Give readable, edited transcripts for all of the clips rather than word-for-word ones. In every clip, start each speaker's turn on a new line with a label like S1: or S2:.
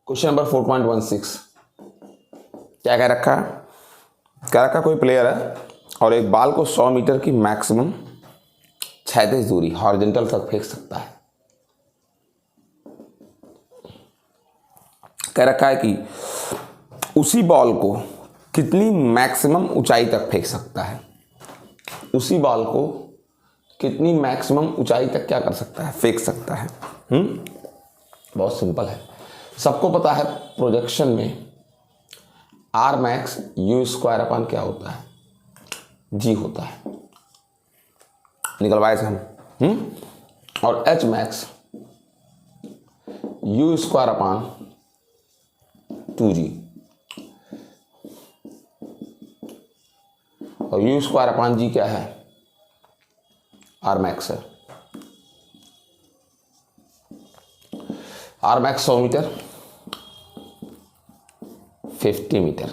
S1: Question number 4.16 क्या कह रखा है? कह रखा कोई प्लेयर है और एक बाल को 100 मीटर की मैक्सिमम क्षैतिज दूरी हॉरिजॉन्टल तक फेंक सकता है। कह रखा है कि उसी बॉल को कितनी मैक्सिमम ऊंचाई तक फेंक सकता है। उसी बॉल को कितनी मैक्सिमम ऊंचाई तक क्या कर सकता है? फेंक सकता है। बहुत सिंपल है, सबको पता है प्रोजेक्शन में R max U square upon क्या होता है? जी होता है। निकलवाए थे हम। और H max U square upon 2g और यू स्क्वायर अपान जी क्या है? आर मैक्स है। R max 100 metre 50 metre.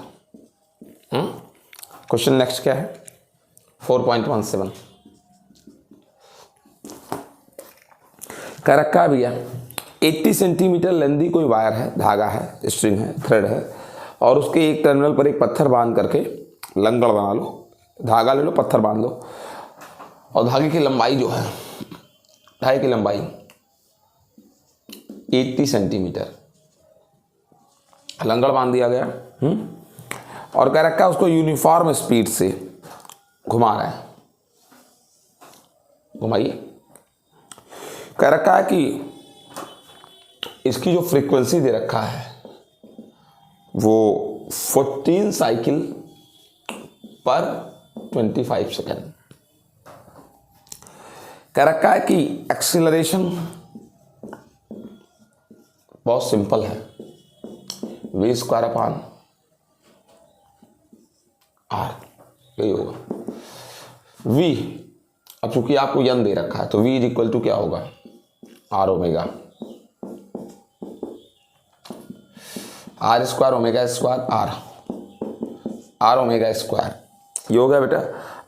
S1: Question next क्या है? 4.17 कह रखा है भैया 80 सेंटीमीटर लेंथी कोई वायर है, धागा है, स्ट्रिंग है, थ्रेड है और उसके एक टर्मिनल पर एक पत्थर बांध करके लंगड़ बना लो। धागा ले लो, पत्थर बांध लो और धागे की लंबाई जो है, धागे की लंबाई 80 सेंटीमीटर, लंगड़ बांध दिया गया। और कह रखा है उसको यूनिफॉर्म स्पीड से घुमा रहा है। घुमाइए। कह रखा है कि इसकी जो फ्रीक्वेंसी दे रखा है वो 14 साइकिल पर 25 सेकेंड। कह रखा है कि एक्सीलरेशन बहुत सिंपल है, वी स्क्वायर अपान आर, यही होगा। वी अब चूंकि आपको यन दे रखा है तो वी इज इक्वल टू क्या होगा? R omega, R square omega square R omega square, ये हो गया बेटा।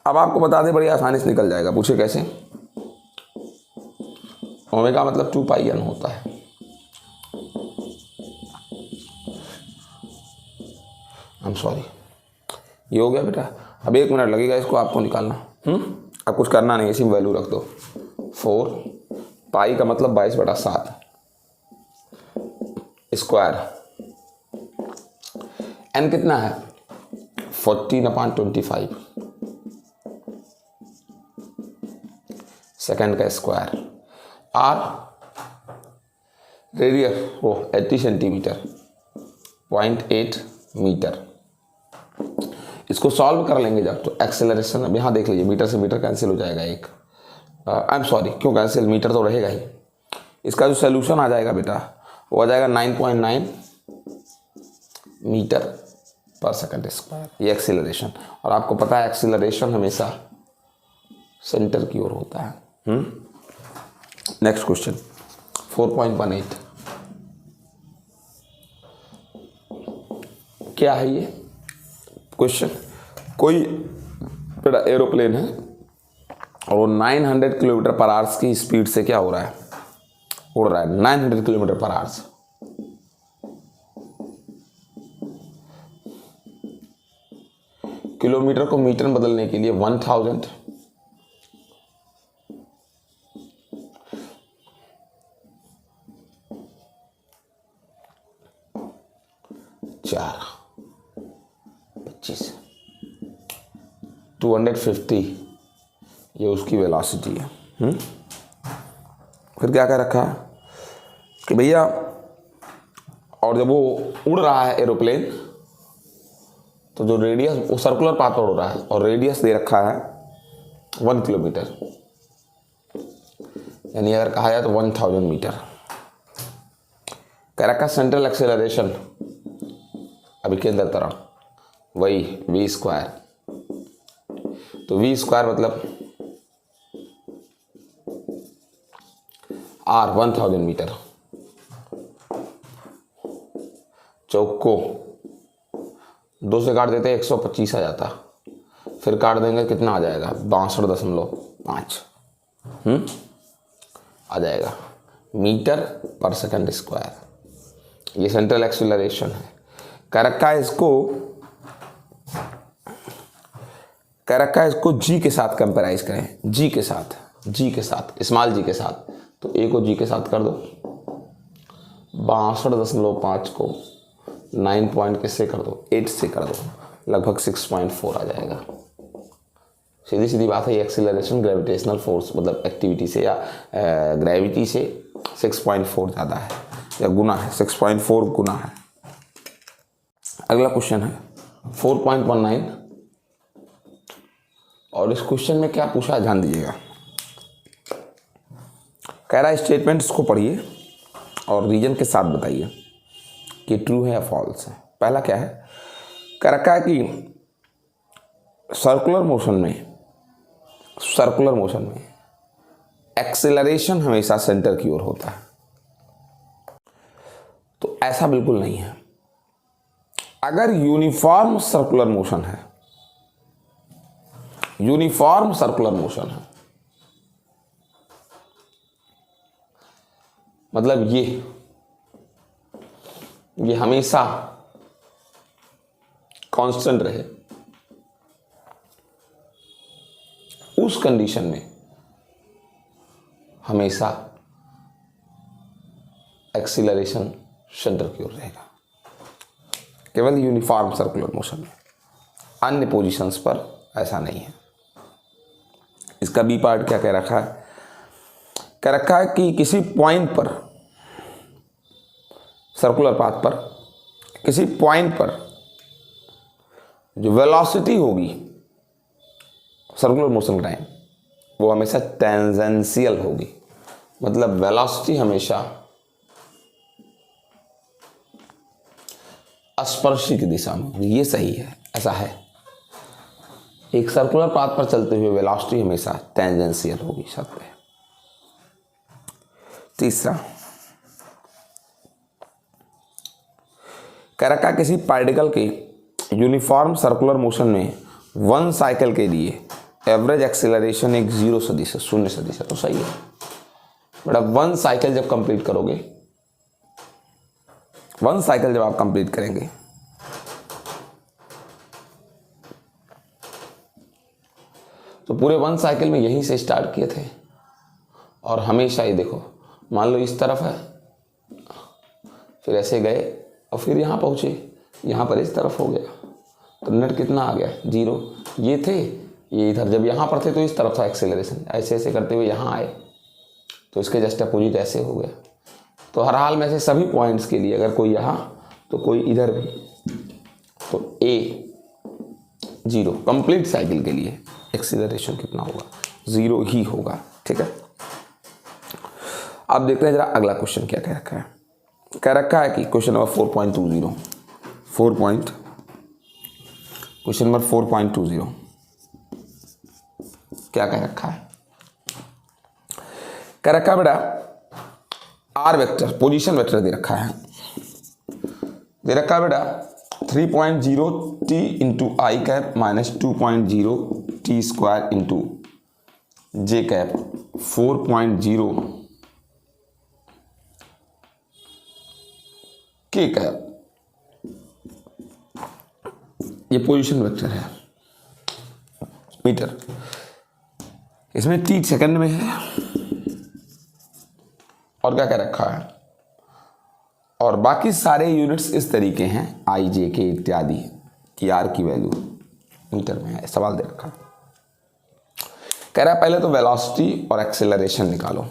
S1: अब आपको बता दें, बड़ी आसानी से निकल जाएगा। पूछे कैसे? ओमेगा मतलब 2πn होता है। आई एम सॉरी, ये हो गया बेटा। अब 1 मिनट लगेगा इसको आपको निकालना। अब कुछ करना नहीं, इसी में वैल्यू रख दो। 4 पाई का मतलब 22/7 स्क्वायर। एन कितना है? 14/25 सेकेंड का स्क्वायर। आर रेडियस वो 80 सेंटीमीटर 0.8 मीटर। इसको सॉल्व कर लेंगे जब तो एक्सेलरेशन, अब यहाँ देख लीजिए, मीटर से मीटर कैंसिल हो जाएगा एक। आई एम सॉरी, क्यों कैंसिल? मीटर तो रहेगा ही। इसका जो सोल्यूशन आ जाएगा बेटा वो आ जाएगा 9.9 मीटर पर सेकंड स्क्वायर, ये एक्सेलरेशन। और आपको पता है एक्सेलरेशन हमेशा सेंटर की ओर होता है। नेक्स्ट क्वेश्चन 4.18 क्या है ये क्वेश्चन? कोई बड़ा एरोप्लेन है और वो 900 किलोमीटर पर आवर्स की स्पीड से क्या हो रहा है? उड़ रहा है 900 किलोमीटर पर आवर्स। किलोमीटर को मीटर में बदलने के लिए 1000 25 250 ये उसकी वेलोसिटी है। फिर क्या कह रखा है कि भैया, और जब वो उड़ रहा है एरोप्लेन तो जो रेडियस, वो सर्कुलर पाथ पर उड़ रहा है और रेडियस दे रखा है 1 किलोमीटर, यानी अगर कहा जाए तो 1000 मीटर। कह रखा सेंट्रल एक्सेलरेशन अभी केंद्र तरफ वही वी स्क्वायर, तो वी स्क्वायर मतलब आर 1000 मीटर। चौक को 2 से काट देते 125 आ जाता, फिर काट देंगे कितना आ जाएगा? 62.5 आ जाएगा मीटर पर सेकंड स्क्वायर। ये सेंट्रल एक्सीलरेशन है। कह रखा है इसको जी के साथ कंपेराइज करें, जी के साथ, स्मॉल जी के साथ। तो ए को जी के साथ कर दो, 62.5 को 9 पॉइंट किससे कर दो, 8 से कर दो, लगभग 6.4 आ जाएगा। सीधी सीधी बात है, ये एक्सीलरेशन ग्रेविटेशनल फोर्स मतलब एक्टिविटी से या ग्रेविटी से 6.4 ज़्यादा है या गुना है, 6.4 गुना है। अगला क्वेश्चन है 4.19 और इस क्वेश्चन में क्या पूछा है ध्यान दीजिएगा। कह रहा है स्टेटमेंट्स को पढ़िए और रीजन के साथ बताइए कि ट्रू है या फॉल्स है। पहला क्या है, कह रखा है कि सर्कुलर मोशन में एक्सेलरेशन हमेशा सेंटर की ओर होता है। तो ऐसा बिल्कुल नहीं है। अगर यूनिफॉर्म सर्कुलर मोशन है, मतलब ये हमेशा कांस्टेंट रहे, उस कंडीशन में हमेशा एक्सीलरेशन सेंटर की ओर रहेगा, केवल यूनिफॉर्म सर्कुलर मोशन में। अन्य पोजीशंस पर ऐसा नहीं है। इसका बी पार्ट क्या कह रखा है, कह रखा है कि किसी पॉइंट पर, सर्कुलर पाथ पर, किसी पॉइंट पर जो वेलोसिटी होगी सर्कुलर मोशन टाइम, वो हमेशा टेंजेंशियल होगी। मतलब वेलोसिटी हमेशा स्पर्शी की दिशा में होगी। ये सही है, ऐसा है। एक सर्कुलर पाथ पर चलते हुए वेलोसिटी हमेशा टेंजेंशियल होगी, सत्य है। तीसरा, कह रखा किसी पार्टिकल के यूनिफॉर्म सर्कुलर मोशन में 1 साइकिल के लिए एवरेज एक्सीलरेशन एक 0 सदिश है, 0 सदिश है। तो सही है बेटा। 1 साइकिल जब कंप्लीट करोगे, 1 साइकिल जब आप कंप्लीट करेंगे तो पूरे 1 साइकिल में यहीं से स्टार्ट किए थे और हमेशा ही देखो, मान लो इस तरफ है, फिर ऐसे गए और फिर यहाँ पहुँचे, यहाँ पर इस तरफ हो गया, तो नेट कितना आ गया, 0। ये थे, ये इधर जब यहाँ पर थे तो इस तरफ था एक्सेलरेशन, ऐसे ऐसे करते हुए यहाँ आए तो इसके जस्ट अपोजिट ऐसे हो गया। तो हर हाल में से सभी पॉइंट्स के लिए अगर कोई यहाँ तो कोई इधर भी, तो ए 0 कंप्लीट साइकिल के लिए एक्सीलरेशन कितना होगा, 0 ही होगा। ठीक है। अब देखते हैं जरा अगला क्वेश्चन क्या कह रखा है। कह रखा है कि क्वेश्चन नंबर 4.20 क्वेश्चन नंबर 4.20 क्या कह रखा है। कह रखा है बेटा, आर वेक्टर पोजीशन वेक्टर दे रखा है, दे रखा है बेटा 3.0 t into i cap minus 2.0 t square into j cap 4.0 k cap. ये पोजीशन वेक्टर है मीटर, इसमें t सेकंड में है और क्या कह रखा है, और बाकी सारे यूनिट्स इस तरीके हैं आई जे के इत्यादि कि आर की वैल्यू मीटर में है। सवाल दे रखा है, कह रहा है पहले तो वेलोसिटी और एक्सेलरेशन निकालो।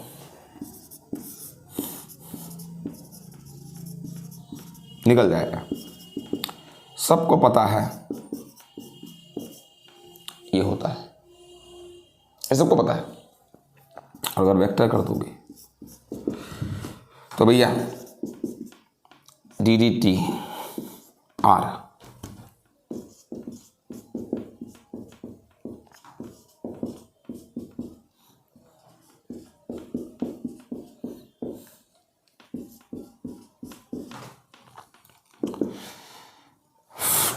S1: निकल जाएगा, सबको पता है ये होता है, ये सबको पता है। अगर वेक्टर कर दोगे तो भैया D D T R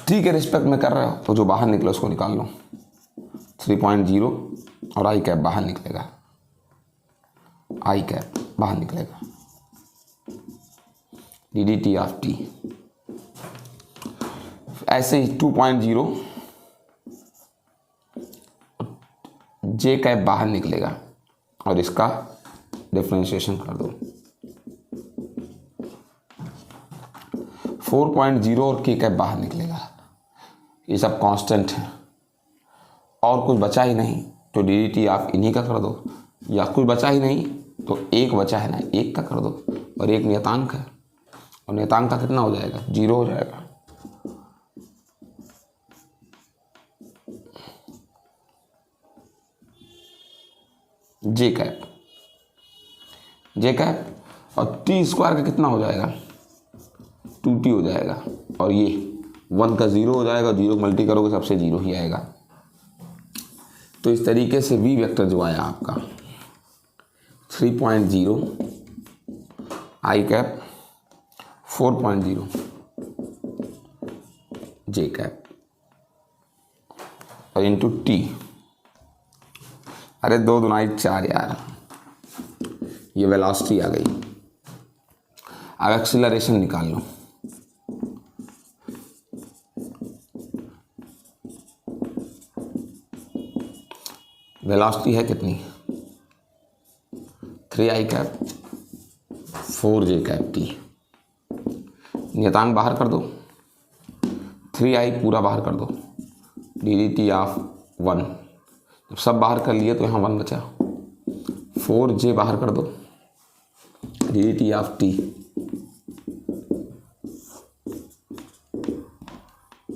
S1: T के रिस्पेक्ट में कर रहे हो तो जो बाहर निकले उसको निकाल लो। 3.0 और आई कैप बाहर निकलेगा, आई कैप बाहर निकलेगा। D D T of T. ऐसे ही 2.0 जे कैप बाहर निकलेगा और इसका डिफरेंशिएशन कर दो। 4.0 और के कैप बाहर निकलेगा, ये सब कांस्टेंट है और कुछ बचा ही नहीं तो डी डी टी आप इन्हीं का कर दो, या कुछ बचा ही नहीं तो एक बचा है ना, एक का कर दो, और एक नियतांक है और नियतांक का कितना हो जाएगा, 0 हो जाएगा। जे कैप और टी स्क्वायर का कितना हो जाएगा, 2t हो जाएगा, और ये 1 का 0 हो जाएगा, 0 को मल्टी करोगे सबसे 0 ही आएगा। तो इस तरीके से वी वेक्टर जो आया आपका 3.0 आई कैप 4.0 जे कैप और इंटू टी। अरे 2 दूनाई 4 यार, ये वेलोसिटी आ गई। अब एक्सीलरेशन निकाल लो। वेलोसिटी है कितनी, 3i cap 4j cap T. नियतांक बाहर कर दो, 3i पूरा बाहर कर दो, डी डी टी ऑफ 1। जब सब बाहर कर लिए तो यहाँ 1 बचा, 4j बाहर कर दो, D D T of T.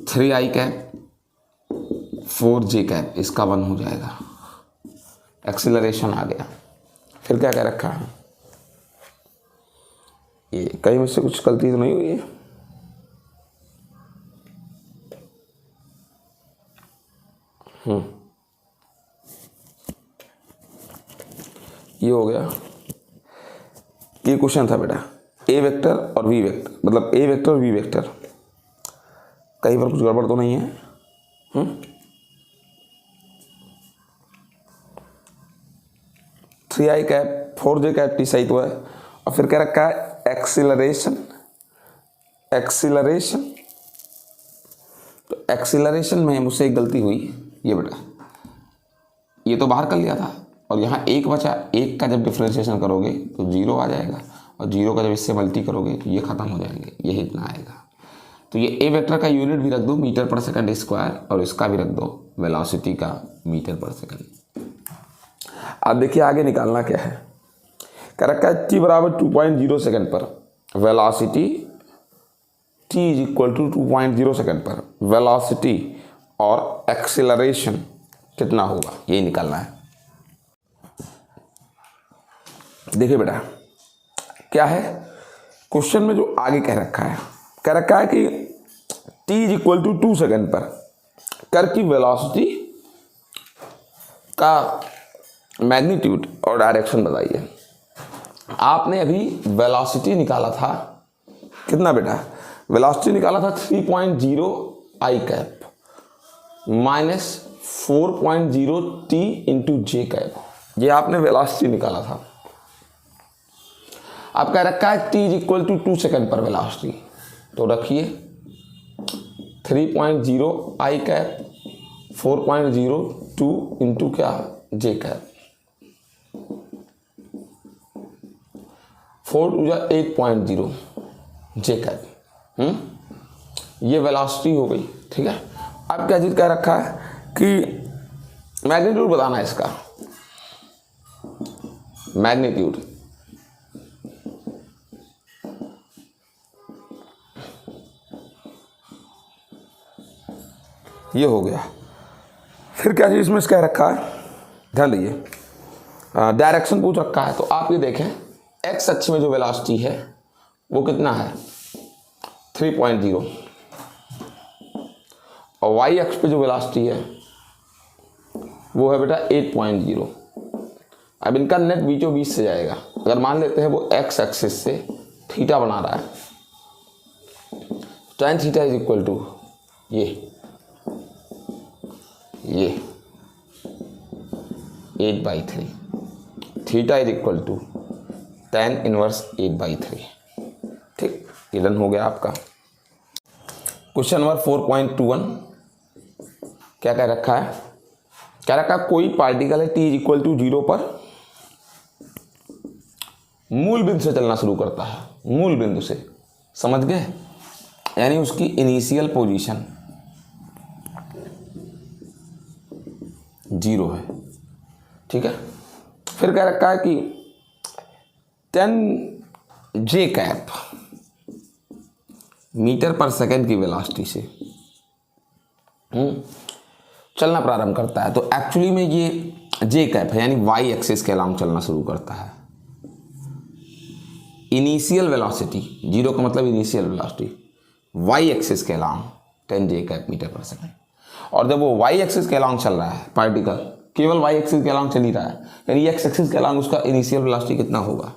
S1: 3i cap 4j cap, इसका 1 हो जाएगा। एक्सीलरेशन आ गया। फिर क्या कह रखा है, ये कहीं मुझसे कुछ गलती तो नहीं हुई है? ये हो गया। ये क्वेश्चन था बेटा ए वेक्टर और वी वेक्टर, मतलब ए वेक्टर और वी वेक्टर, कहीं पर कुछ गड़बड़ तो नहीं है? 3i cap 4j cap T सही तो है। और फिर क्या रखा है, एक्सीलरेशन। तो एक्सीलरेशन में मुझसे एक गलती हुई, ये बेटा ये तो बाहर कर लिया था और यहाँ 1 बचा, 1 का जब डिफरेंशिएशन करोगे तो 0 आ जाएगा और 0 का जब इससे मल्टी करोगे तो ये खत्म हो जाएंगे, यही इतना आएगा। तो ये ए वेक्टर का यूनिट भी रख दो मीटर पर सेकंड स्क्वायर और इसका भी रख दो वेलोसिटी का मीटर पर सेकंड। अब देखिए आगे निकालना क्या है, कह रखा है t बराबर 2.0 सेकंड पर velocity, t is equal to 2.0 second पर वेलोसिटी और एक्सीलरेशन कितना होगा, यही निकालना है। देखिए बेटा क्या है, क्वेश्चन में जो आगे कह रखा है कि t is equal to 2 second पर कर की वेलोसिटी का मैग्नीट्यूड और डायरेक्शन बताइए। आपने अभी वेलोसिटी निकाला था कितना बेटा, वेलोसिटी निकाला था 3.0 आई cap minus 4.0 T into j cap, ये आपने वेलोसिटी निकाला था। आप कह रखा है t is equal to 2 second पर वेलोसिटी, तो रखिए 3.0 आई कैप 4.02 इंटू क्या जे कैप, 4 टू जा 8.0 जे कैप, ये वेलोसिटी हो गई। ठीक है, अब क्या चीज कह रखा है कि मैग्नीट्यूड बताना है इसका, मैग्नीट्यूड। ये हो गया। फिर क्या चीज इसमें कह रखा है, ध्यान दीजिए, डायरेक्शन पूछ रखा है। तो आप ये देखें एक्स अक्ष में जो वेलोसिटी है वो कितना है 3.0 और वाई अक्ष पे जो वेलोसिटी है वो है बेटा 8.0। अब इनका नेट बीचों बीच से जाएगा। अगर मान लेते हैं वो एक्स एक्सिस से थीटा बना रहा है, tan theta is equal to ये 8/3, theta is equal to tan inverse 8/3। ठीक, ये डन हो गया आपका। क्वेश्चन नंबर 4.21 क्या कह रखा है? कह रखा है कोई पार्टिकल है t इक्वल टू 0 पर मूल बिंदु से चलना शुरू करता है, मूल बिंदु से, समझ गए? यानी उसकी इनिशियल पोजीशन 0 है, ठीक है। फिर कह रखा है कि 10 जे कैप मीटर पर सेकेंड की वेलोसिटी से चलना प्रारंभ करता है। तो एक्चुअली में ये जे कैप है, यानी वाई एक्सिस के अलाउंग चलना शुरू करता है। इनिशियल वेलोसिटी 0 का मतलब इनिशियल वेलोसिटी, वाई एक्सिस के अलाउंग 10 जे कैप मीटर पर सेकेंड। और जब वो वाई एक्सिस के अलाउंग चल रहा है पार्टिकल, केवल वाई एक्सिस के अलाउंग चल ही रहा है, यानी एक्स एक्सिस के अलाउंग उसका इनिशियल वेलोसिटी कितना होगा?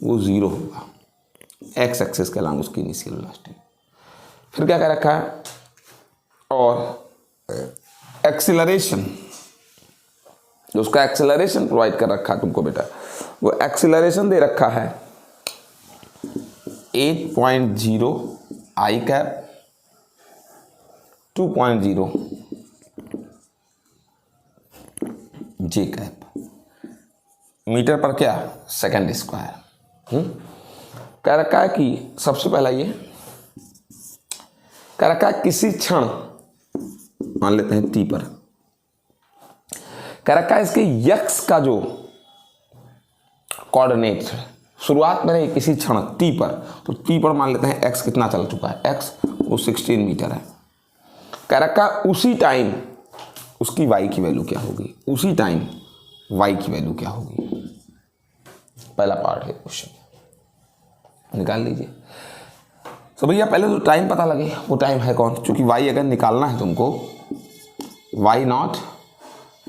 S1: वो 0 होगा, एक्स एक्सिस के अलाउंग उसकी इनिशियल वेलोसिटी। फिर क्या कह रखा है? और एक्सीलरेशन, जो उसका एक्सीलरेशन प्रोवाइड कर रखा है तुमको बेटा, वो एक्सीलरेशन दे रखा है 8.0 आई कैप 2.0 जे कैप मीटर पर क्या सेकेंड स्क्वायर। कह रखा है कि सबसे पहला ये कह रखा है किसी क्षण, मान लेते हैं टी पर, कह रखा है इसके यक्स का जो कोऑर्डिनेट है शुरुआत में किसी क्षण टी पर, तो टी पर मान लेते हैं एक्स कितना चल चुका है, एक्स वो 16 मीटर है। कह रखा उसी टाइम उसकी वाई की वैल्यू क्या होगी, उसी टाइम वाई की वैल्यू क्या होगी। पहला पार्ट है क्वेश्चन, निकाल लीजिए। तो भैया पहले तो टाइम पता लगे, वो टाइम है कौन, क्योंकि वाई अगर निकालना है तुमको, वाई नॉट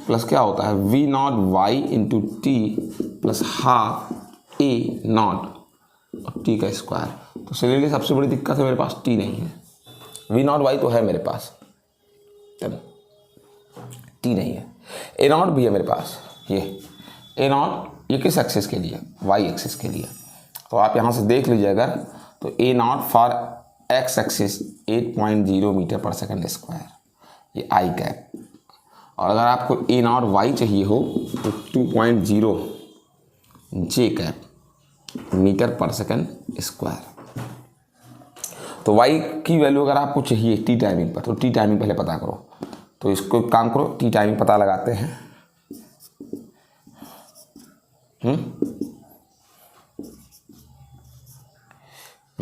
S1: प्लस क्या होता है V naught Y into T plus half A naught और टी का स्क्वायर। तो सिलेंडर सबसे बड़ी दिक्कत है मेरे पास टी नहीं है, वी नॉट वाई तो है मेरे पास, टी नहीं है। ए नॉट भी है मेरे पास, ये ए नॉट ये किस एक्सिस के लिए, वाई एक्सिस के लिए। तो आप यहाँ से देख लीजिए अगर, तो a naught for x axis 8.0 metre per second square, ये आई कैप। और अगर आपको ए नॉट वाई चाहिए हो तो 2.0 जे cap metre per second square. तो वाई की वैल्यू अगर आपको चाहिए टी टाइमिंग पर, तो टी टाइमिंग पहले पता करो। तो इसको काम करो, टी टाइमिंग पता लगाते हैं।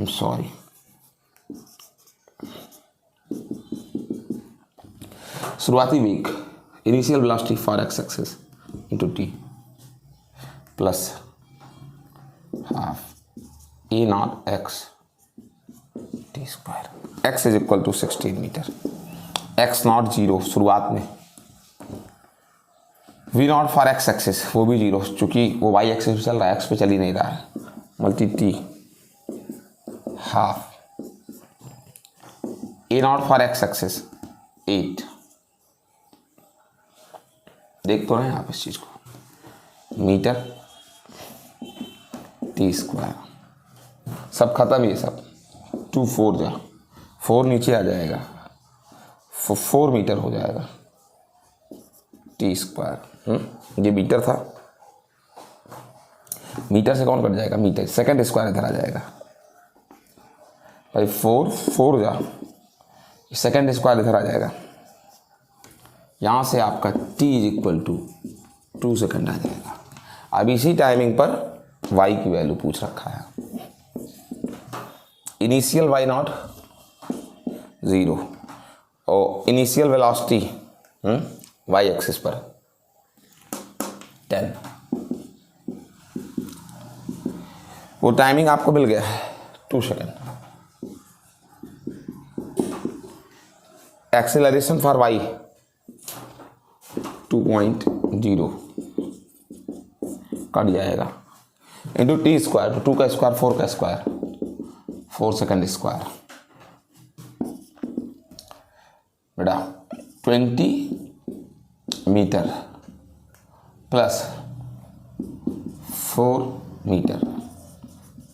S1: सॉरी, शुरुआती वेग initial velocity for x axis into T plus half A naught X T square. X is equal to 16 metre, X naught 0 शुरुआत में, V naught for x axis वो भी 0 चूंकि वो वाई एक्सिस पे चल रहा है, एक्स पे चल ही नहीं रहा है, multi T half A naught for x axis 8। देख तो रहे हैं आप इस चीज को, मीटर टी स्क्वायर, सब खत्म ये सब, 2 4 जा 4 नीचे आ जाएगा, 4 मीटर हो जाएगा टी स्क्वायर। ये मीटर था, मीटर से कौन कट जाएगा, मीटर सेकंड स्क्वायर इधर आ जाएगा भाई, 4 4 जा सेकंड स्क्वायर इधर आ जाएगा, यहाँ से आपका t is equal to 2 second आ जाएगा। अब इसी टाइमिंग पर y की वैल्यू पूछ रखा है, इनिशियल y नॉट 0 और इनिशियल वेलोसिटी y एक्सिस पर 10। वो टाइमिंग आपको मिल गया है 2 second. Acceleration for y 2.0 cut जाएगा इंटू टी स्क्वायर, 2 का स्क्वायर 4 का स्क्वायर 4 सेकंड स्क्वायर बेटा 20 मीटर प्लस 4 मीटर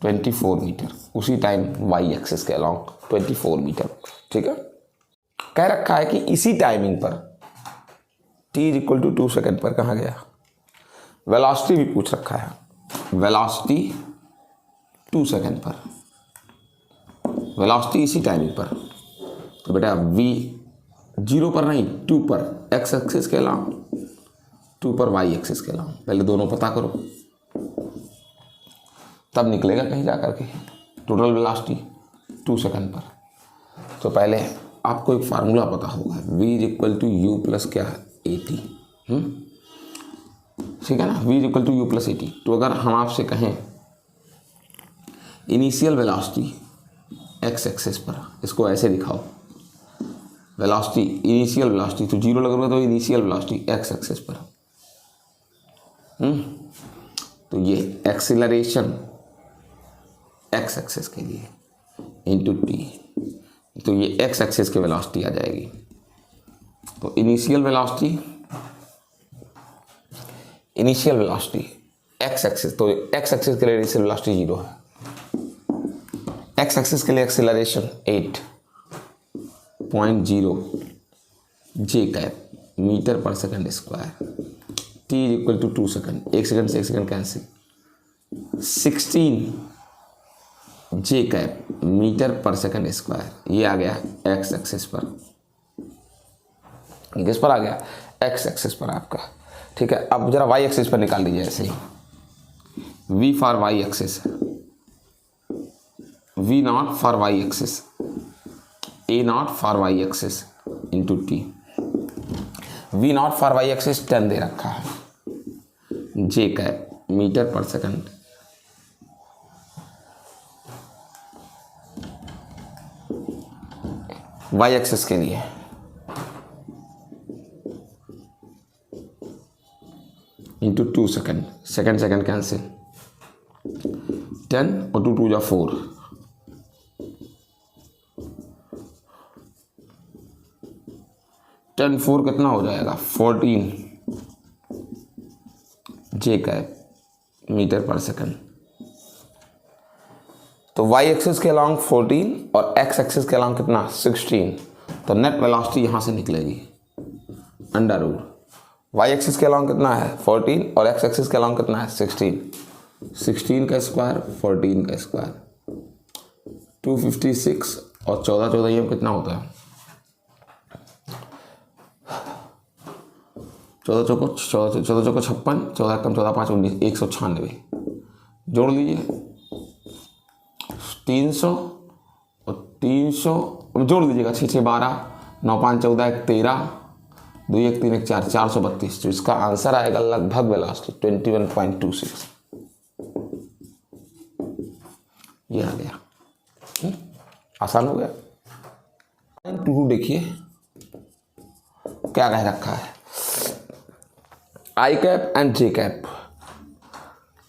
S1: 24 मीटर, उसी टाइम वाई एक्सिस के अलॉन्ग 24 मीटर। ठीक है, कह रखा है कि इसी टाइमिंग पर t इक्वल टू 2 सेकेंड पर कहाँ गया, वेलोसिटी भी पूछ रखा है, वेलोसिटी 2 सेकेंड पर, वेलोसिटी इसी टाइमिंग पर। तो बेटा v 0 पर नहीं 2 पर, x एक्सिस के अलॉन्ग, 2 पर y एक्सिस के अलॉन्ग। पहले दोनों पता करो, तब निकलेगा कहीं जा कर के टोटल वेलोसिटी 2 सेकंड पर। तो पहले आपको एक फार्मूला पता होगा, v equal to U plus क्या ए टी। ठीक है ना, v equal to U plus A T. तो अगर हम आपसे कहें इनिशियल वेलोसिटी x एक्सिस पर, इसको ऐसे दिखाओ, वेलोसिटी इनिशियल वेलोसिटी, तो 0 लगेगा तो इनिशियल वेलोसिटी x एक्सिस पर। तो ये एक्सीलरेशन x एक्सिस के लिए इंटू t, तो ये x एक्सिस की वेलोसिटी आ जाएगी। तो इनिशियल वेलोसिटी x एक्सिस, तो x एक्सिस के लिए इनिशियल वेलोसिटी 0 है, x एक्सिस के लिए एक्सीलरेशन 8.0 जे कैप मीटर पर second square, t equal to 2 second, 1 second से 1 second cancel, 16 J cap metre पर सेकंड स्क्वायर। ये आ गया x एक्सिस पर, किस पर आ गया, x एक्सिस पर आपका। ठीक है, अब जरा y एक्सिस पर निकाल लीजिए ऐसे ही, v for y axis, v not for y axis, a not for y axis into t। v not for y axis 10 दे रखा है, जे कैप मीटर पर सेकंड, y एक्सिस के लिए इंटू 2 सेकंड, सेकंड कैंसिल, 10 और 2 2 जा 4, टेन 4 कितना हो जाएगा 14 जे कैप मीटर पर सेकंड। तो y एक्सिस के अलॉन्ग 14 और x एक्सिस के अलॉन्ग कितना 16, तो नेट वेलोसिटी यहाँ से निकलेगी अंडर रूट, y एक्सिस के अलॉन्ग कितना है 14 और x एक्सिस के अलॉन्ग कितना है 16, 16 का स्क्वायर 14 का स्क्वायर, 256 और 14 14 ये कितना होता है, 14 चौको 56, 14 कम 14 5 19, 196 जोड़ लीजिए, 300 और 300 जोड़ लीजिएगा, 6 6 12, 9 5 14 1 13, 2 1 3 1 4, 432। तो इसका आंसर आएगा लगभग वेलोसिटी 21.26, ये आ गया। आसान हो गया। 2 देखिए क्या कह रखा है, आई कैप एंड जे कैप,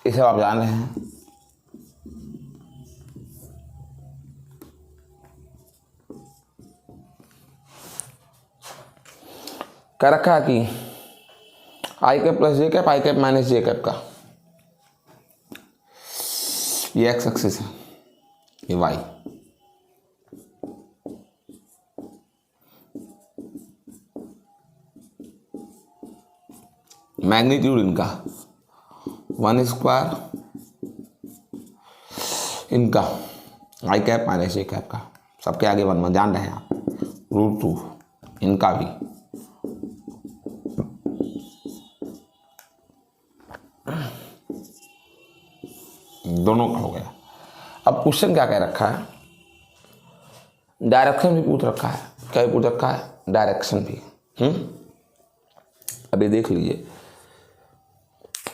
S1: इसे आप जान रहे हैं। कह रखा है कि आई कैप प्लस जे कैप, आई कैप माइनस जे कैप का, ये एक्स एक्सिस है, ये वाई, मैग्नीट्यूड इनका 1 स्क्वायर, इनका आई कैप माइनस जे कैप का, सबके आगे 1 1 जान रहे हैं आप, √2 इनका भी। दोनों का हो गया। अब क्वेश्चन क्या कह रखा है, डायरेक्शन भी पूछ रखा है, क्या पूछ रखा है, डायरेक्शन भी। अभी देख लीजिए,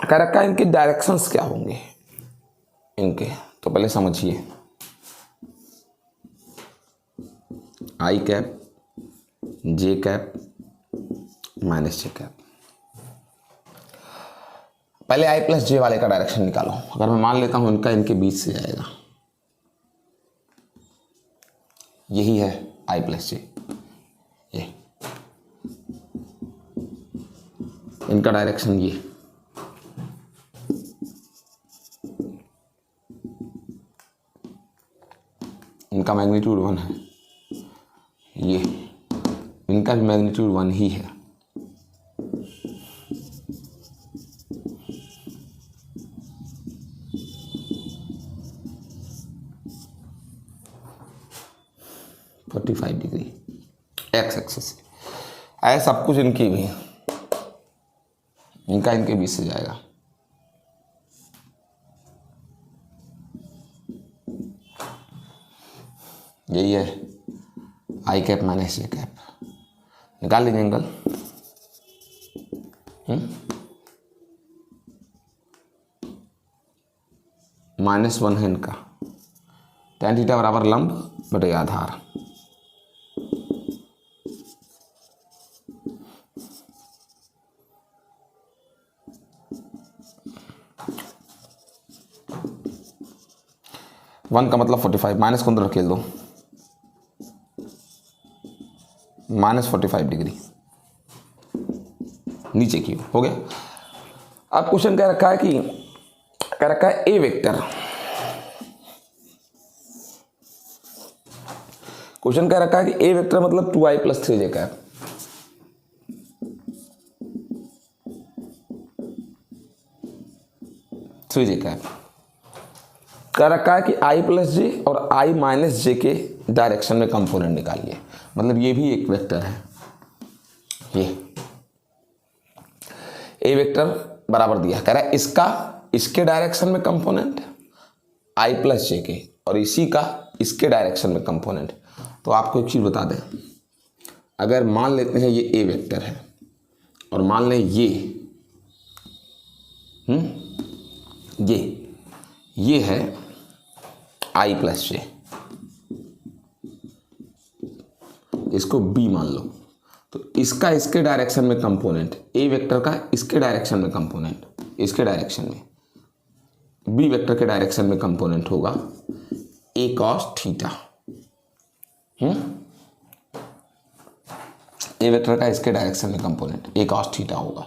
S1: कह रखा है इनके डायरेक्शंस क्या होंगे इनके, तो पहले समझिए, आई कैप जे कैप माइनस जे कैप। पहले आई प्लस जे वाले का डायरेक्शन निकालो। अगर मैं मान लेता हूं इनका इनके बीच से जाएगा, यही है आई प्लस जे, ये इनका डायरेक्शन ये, इनका मैग्नीट्यूड 1 है, ये इनका भी मैग्नीट्यूड 1 ही है। डिग्री एक्स एक्सिस ऐसा सब कुछ इनकी भी है, इनका इनके बीच से जाएगा। यही है आई कैप माइनस जे कैप। निकाल लीजिए एंगल। -1 है इनका, tan थीटा बराबर लंब बटे आधार। वन का मतलब 45, माइनस को अंदर रखेल दो, -45 डिग्री नीचे की हो गया। अब क्वेश्चन कह रखा है ए वेक्टर। क्वेश्चन कह रखा है कि ए वेक्टर मतलब 2i + 3j कैप। कह रखा है कि i + j और i - j के डायरेक्शन में कंपोनेंट निकालिए। मतलब ये भी एक वेक्टर है। ये ए वेक्टर बराबर दिया, कह रहा है इसके डायरेक्शन में कंपोनेंट i + j के, और इसी का इसके डायरेक्शन में कंपोनेंट। तो आपको एक चीज़ बता दें, अगर मान लेते हैं ये ए वेक्टर है और मान लें ये है i + j, इसको b मान लो, तो इसका इसके डायरेक्शन में कंपोनेंट, ए वेक्टर का इसके डायरेक्शन में कंपोनेंट, इसके डायरेक्शन में, बी वेक्टर के डायरेक्शन में कंपोनेंट होगा a cos theta. A vector का इसके डायरेक्शन में कंपोनेंट a cos थीटा होगा।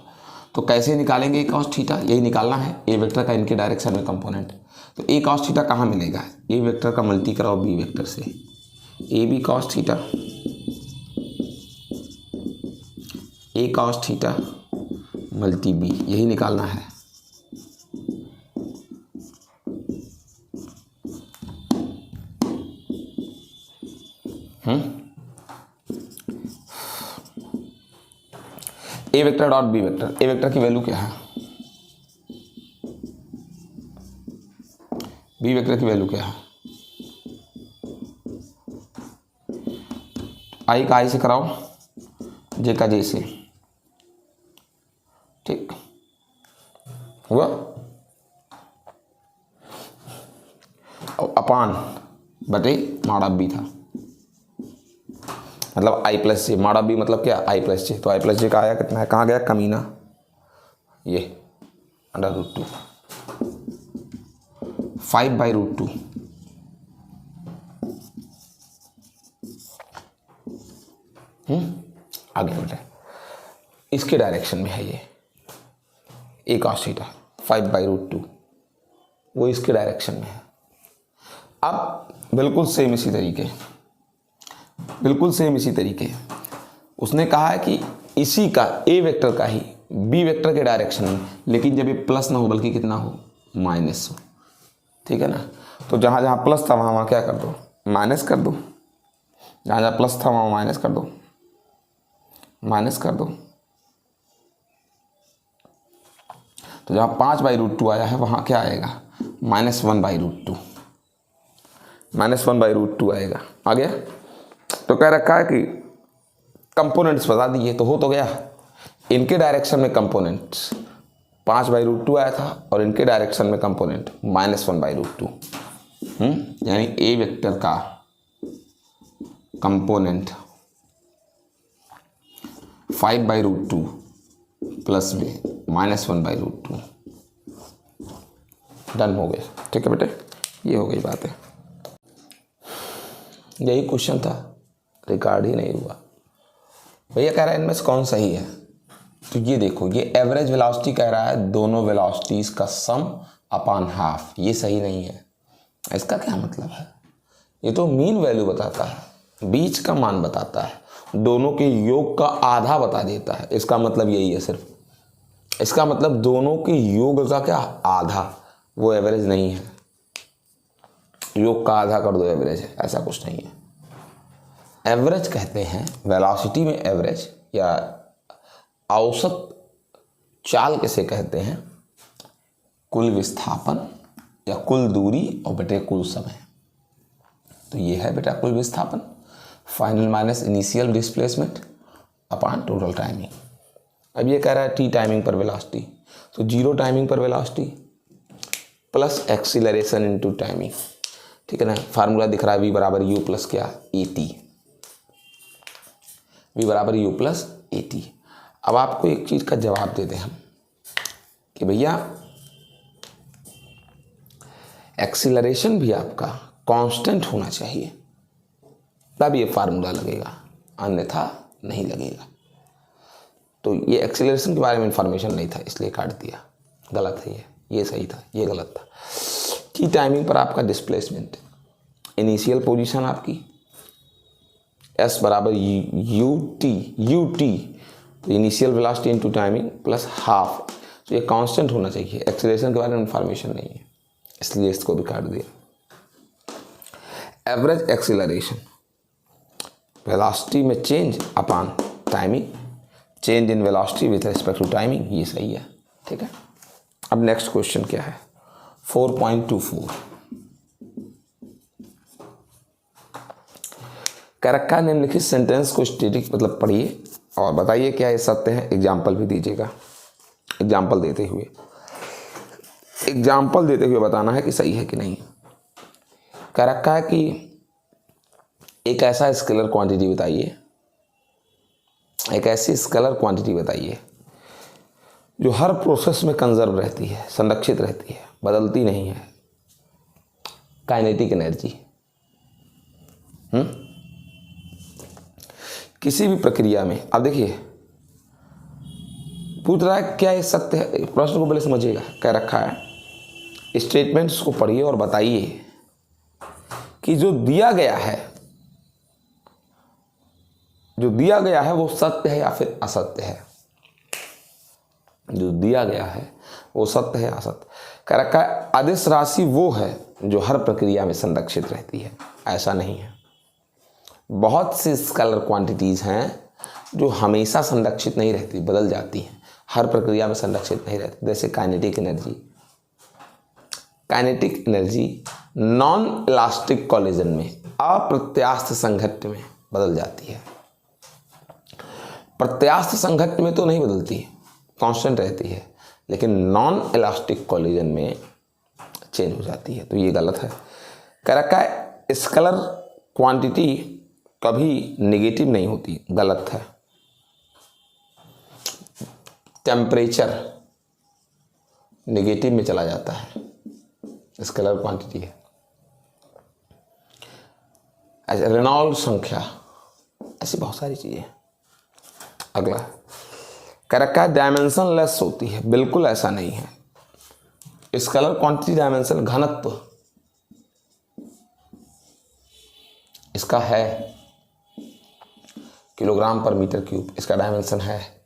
S1: तो कैसे निकालेंगे a cos थीटा, यही निकालना है, ए वेक्टर का इनके डायरेक्शन में कंपोनेंट। तो a cos थीटा कहाँ मिलेगा, ए वेक्टर का मल्टी कराओ बी वेक्टर से, A B cos theta, a cos theta multi B, यही निकालना है। A vector dot B vector, A vector की वैल्यू क्या है, बी वेक्टर की वैल्यू क्या है, आई का आई से कराओ, जे का जे से, ठीक हुआ। अपान बटे माड़ा बी था, मतलब i + j, माड़ा बी मतलब क्या, i + j। तो i + j का आया कितना है, कहाँ गया कमीना, ये √2, 5/√2। आगे बढ़े, इसके डायरेक्शन में है ये a cos थीटा 5/√2, वो इसके डायरेक्शन में है। अब बिल्कुल सेम इसी तरीके उसने कहा है कि इसी का ए वेक्टर का ही बी वेक्टर के डायरेक्शन में, लेकिन जब ये प्लस ना हो बल्कि कितना हो, माइनस हो, ठीक है ना। तो जहाँ जहाँ प्लस था वहाँ क्या कर दो, माइनस कर दो, जहाँ जहाँ प्लस था वहाँ माइनस कर दो, तो जहाँ 5/√2 आया है वहाँ क्या आएगा, -1/√2, -1/√2 आएगा। आ गया। तो कह रखा है कि कंपोनेंट्स बता दिए, तो हो तो गया। इनके डायरेक्शन में कंपोनेंट्स 5/√2 आया था और इनके डायरेक्शन में कंपोनेंट -1/√2, यानी ए वेक्टर का कंपोनेंट 5/√2 प्लस में -1/√2, डन हो गया। ठीक है बेटे, ये हो गई बात है। यही क्वेश्चन था, रिकॉर्ड ही नहीं हुआ। भैया कह रहा है इनमें से कौन सही है, तो ये देखो, ये एवरेज वेलोसिटी कह रहा है दोनों वेलोसिटीज़ का सम अपॉन हाफ, ये सही नहीं है। इसका क्या मतलब है, ये तो मीन वैल्यू बताता है, बीच का मान बताता है, दोनों के योग का आधा बता देता है। इसका मतलब यही है सिर्फ, इसका मतलब दोनों के योग का क्या, आधा। वो एवरेज नहीं है, योग का आधा कर दो एवरेज है, ऐसा कुछ नहीं है। एवरेज कहते हैं वेलोसिटी में एवरेज या औसत चाल किसे कहते हैं, कुल विस्थापन या कुल दूरी और बटे कुल समय। तो ये है बेटा कुल विस्थापन, final minus initial displacement upon total timing. अब ये कह रहा है टी टाइमिंग पर वेलोसिटी, तो 0 टाइमिंग पर velocity plus acceleration into timing, ठीक है ना। फार्मूला दिख रहा है v बराबर u प्लस क्या, at, v बराबर u प्लस at। अब आपको एक चीज़ का जवाब दे दें हम कि भैया एक्सीलरेशन भी आपका कांस्टेंट होना चाहिए, तब ये फार्मूला लगेगा, अन्यथा नहीं लगेगा। तो ये एक्सीलरेशन के बारे में इंफॉर्मेशन नहीं था इसलिए काट दिया, गलत है ये सही था, ये गलत था। टी टाइमिंग पर आपका डिस्प्लेसमेंट, इनिशियल पोजीशन आपकी s बराबर यू टी, तो initial velocity into timing plus half, तो ये कांस्टेंट होना चाहिए। एक्सीलरेशन के बारे में इंफॉर्मेशन नहीं है इसलिए इसको भी काट दिया। एवरेज एक्सीलरेशन, वेलोसिटी में change upon timing, change in velocity with respect to timing, ये सही है, ठीक है। अब नेक्स्ट क्वेश्चन क्या है, 4.24 कह रखा है निम्नलिखित सेंटेंस को स्टैटिक मतलब पढ़िए और बताइए क्या ये सत्य है। एग्जाम्पल भी दीजिएगा, एग्जाम्पल देते हुए बताना है कि सही है कि नहीं। कह रखा है कि एक ऐसा स्केलर क्वांटिटी बताइए, एक ऐसी स्केलर क्वांटिटी बताइए जो हर प्रोसेस में कंजर्व रहती है, संरक्षित रहती है, बदलती नहीं है। काइनेटिक एनर्जी, किसी भी प्रक्रिया में। अब देखिए पूछ रहा है क्या ये सत्य है, प्रश्न को पहले समझिएगा। कह रखा है स्टेटमेंट्स को पढ़िए और बताइए कि जो दिया गया है वो सत्य है या फिर असत्य है। जो दिया गया है वो सत्य है असत्य। कह रखा है अदिश राशि वो है जो हर प्रक्रिया में संरक्षित रहती है, ऐसा नहीं है। बहुत सी स्केलर क्वांटिटीज़ हैं जो हमेशा संरक्षित नहीं रहती, बदल जाती हैं, हर प्रक्रिया में संरक्षित नहीं रहती। जैसे kinetic energy non elastic collision में, अप्रत्यास्थ संघट्ट में बदल जाती है। प्रत्यास्थ संघट्ट में तो नहीं बदलती, कांस्टेंट रहती है, लेकिन नॉन इलास्टिक कॉलिजन में चेंज हो जाती है, तो ये गलत है। कह रखा है स्केलर क्वांटिटी कभी नेगेटिव नहीं होती, गलत है। टेम्परेचर नेगेटिव में चला जाता है, स्केलर क्वांटिटी है। रेनॉल्ड संख्या, ऐसी बहुत सारी चीज़ें। अगला कह रखा है डायमेंशन लेस होती है, बिल्कुल ऐसा नहीं है। स्केलर क्वांटिटी डायमेंशन, घनत्व इसका है किलोग्राम पर मीटर क्यूब, इसका डायमेंशन है।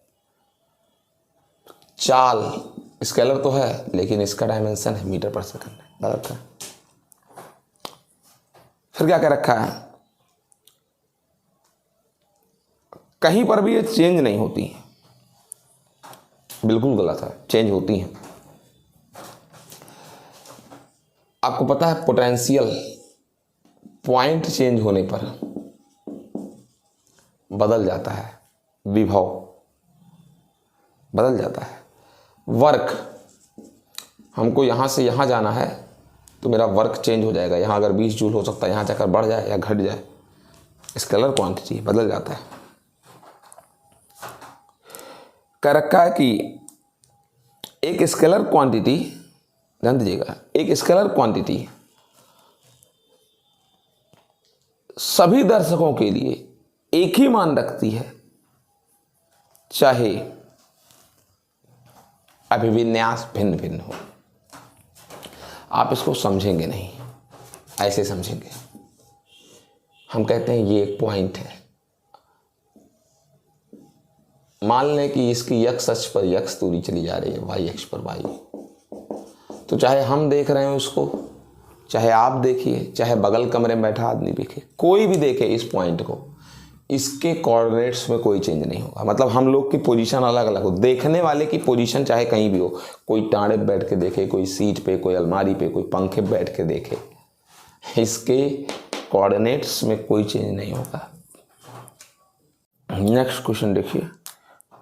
S1: चाल स्केलर तो है लेकिन इसका डायमेंशन है मीटर पर सेकंड, गलत है। फिर क्या कह रखा है, कहीं पर भी ये चेंज नहीं होती, बिल्कुल गलत है, चेंज होती हैं। आपको पता है पोटेंशियल पॉइंट चेंज होने पर बदल जाता है, विभव बदल जाता है। वर्क, हमको यहाँ से यहाँ जाना है तो मेरा वर्क चेंज हो जाएगा, यहाँ अगर 20 जूल हो सकता है, यहाँ जाकर बढ़ जाए या घट जाए। स्केलर क्वांटिटी बदल जाता है। कह रखा है कि एक स्केलर क्वांटिटी, ध्यान दीजिएगा, एक स्केलर क्वांटिटी सभी दर्शकों के लिए एक ही मान रखती है, चाहे अभिविन्यास भिन्न भिन्न हो। आप इसको समझेंगे नहीं, ऐसे समझेंगे। हम कहते हैं ये एक पॉइंट है। मान लें कि इसकी x अक्ष पर x दूरी चली जा रही है, y अक्ष पर y। तो चाहे हम देख रहे हैं उसको, चाहे आप देखिए, चाहे बगल कमरे में बैठा आदमी देखे, कोई भी देखे इस पॉइंट को, इसके कोऑर्डिनेट्स में कोई चेंज नहीं होगा। मतलब हम लोग की पोजीशन अलग अलग हो, देखने वाले की पोजीशन चाहे कहीं भी हो, कोई टाँड़े पे बैठ के देखे, कोई सीट पे, कोई अलमारी पे, कोई पंखे पे बैठ के देखे, इसके कोऑर्डिनेट्स में कोई चेंज नहीं होगा। नेक्स्ट क्वेश्चन देखिए,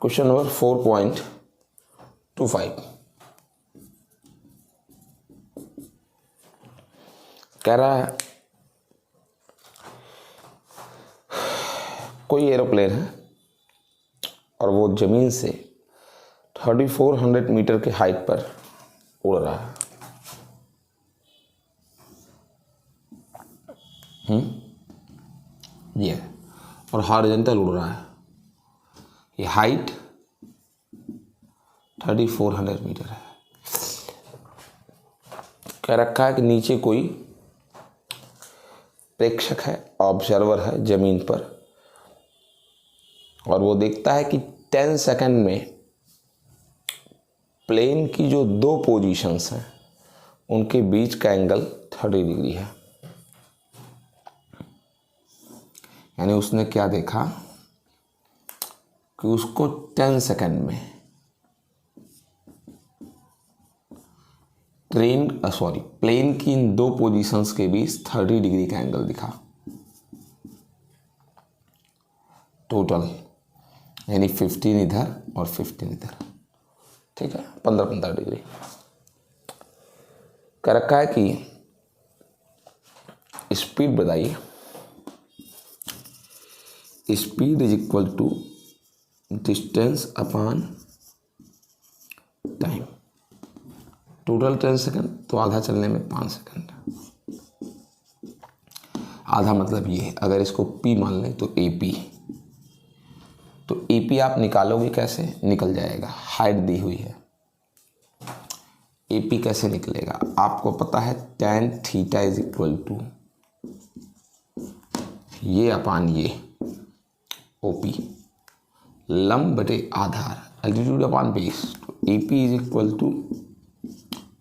S1: क्वेश्चन नंबर 4.25 कह रहा है कोई एरोप्लेन है और वो ज़मीन से 3400 मीटर के हाइट पर उड़ रहा है। ये और हॉरिजॉन्टल उड़ रहा है। ये हाइट 3400 मीटर है। कह रखा है कि नीचे कोई प्रेक्षक है, ऑब्जर्वर है ज़मीन पर, और वो देखता है कि 10 सेकंड में प्लेन की जो दो पोजीशंस हैं उनके बीच का एंगल 30 डिग्री है। यानी उसने क्या देखा कि उसको 10 सेकंड में प्लेन की इन दो पोजीशंस के बीच 30 डिग्री का एंगल दिखा टोटल, यानी 15 इधर और 15 इधर, ठीक है, 15-15 डिग्री। कह रखा है कि स्पीड बताइए। Speed is equal to distance upon time. Total 10 second, तो आधा चलने में 5 सेकंड। आधा मतलब ये, अगर इसको P मान लें तो AP, तो AP आप निकालोगे कैसे? निकल जाएगा, हाइट दी हुई है। AP कैसे निकलेगा? आपको पता है tan theta is equal to ये अपान ये OP, लंब बटे आधार, एल्टीट्यूड अपान बेस। तो AP is equal to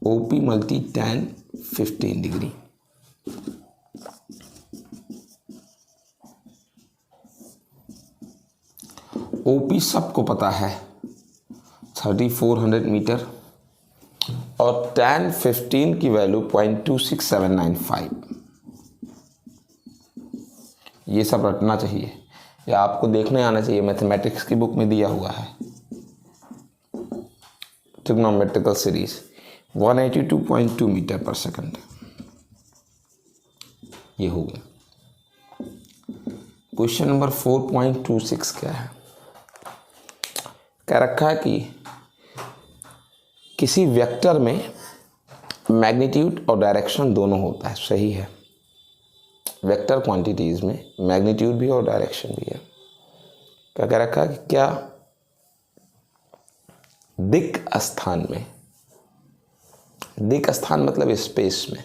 S1: OP multi tan 15 degree. OP सबको पता है 3400 मीटर, और tan 15 की वैल्यू 0.26795। ये सब रटना चाहिए या आपको देखने आना चाहिए, मैथमेटिक्स की बुक में दिया हुआ है। ट्रिग्नोमेट्रिकल सीरीज 182.2 मीटर पर सेकंड। ये हो गया। क्वेश्चन नंबर 4.26 क्या है? कह रखा है कि किसी वेक्टर में मैग्नीट्यूड और डायरेक्शन दोनों होता है। सही है, वेक्टर क्वांटिटीज में मैग्नीट्यूड भी और डायरेक्शन भी है। क्या कह रखा है कि क्या दिक् स्थान में, दिक् स्थान मतलब स्पेस में,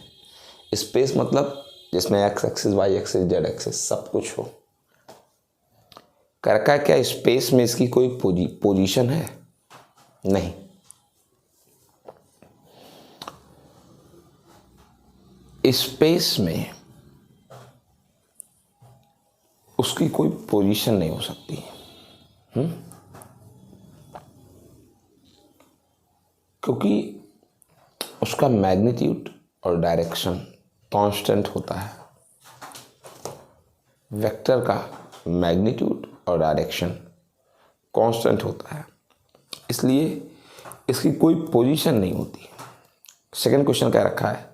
S1: स्पेस मतलब जिसमें X axis, Y axis, Z axis सब कुछ हो, कह रखा है क्या स्पेस में इसकी कोई पोजीशन है? नहीं। स्पेस में उसकी कोई पोजीशन नहीं हो सकती। क्योंकि उसका मैग्नीट्यूड और डायरेक्शन कांस्टेंट होता है। वेक्टर का मैग्नीट्यूड और डायरेक्शन कांस्टेंट होता है, इसलिए इसकी कोई पोजीशन नहीं होती। सेकंड क्वेश्चन क्या रखा है?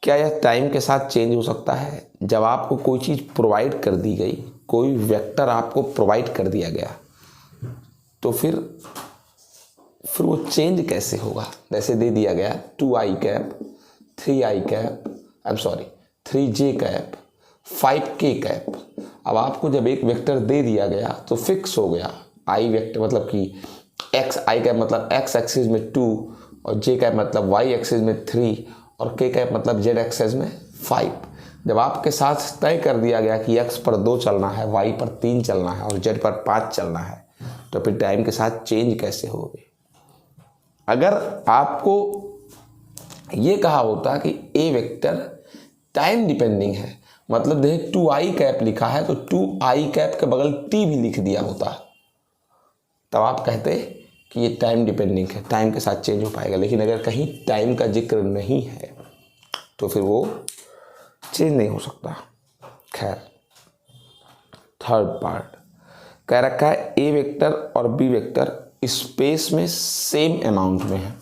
S1: क्या यह टाइम के साथ चेंज हो सकता है? जब आपको कोई चीज़ प्रोवाइड कर दी गई, कोई वेक्टर आपको प्रोवाइड कर दिया गया, तो फिर वो चेंज कैसे होगा? जैसे दे दिया गया 2i cap, 3i cap, 3j cap, 5k cap. अब आपको जब एक वेक्टर दे दिया गया तो फिक्स हो गया। i वेक्टर मतलब कि i कैप मतलब x एक्सिस में 2, और j कैप मतलब y एक्सिस में 3, और k कैप मतलब z एक्सिस में 5। जब आपके साथ तय कर दिया गया कि x पर 2 चलना है, y पर 3 चलना है और z पर 5 चलना है, तो फिर टाइम के साथ चेंज कैसे होगी? अगर आपको ये कहा होता कि ए वेक्टर टाइम डिपेंडिंग है, मतलब देखिए 2i कैप लिखा है तो 2i कैप के बगल t भी लिख दिया होता, तब आप कहते कि ये टाइम डिपेंडिंग है, टाइम के साथ चेंज हो पाएगा। लेकिन अगर कहीं टाइम का जिक्र नहीं है तो फिर वो चेंज नहीं हो सकता। खैर, थर्ड पार्ट कह रखा है ए वेक्टर और बी वेक्टर स्पेस में सेम अमाउंट में है।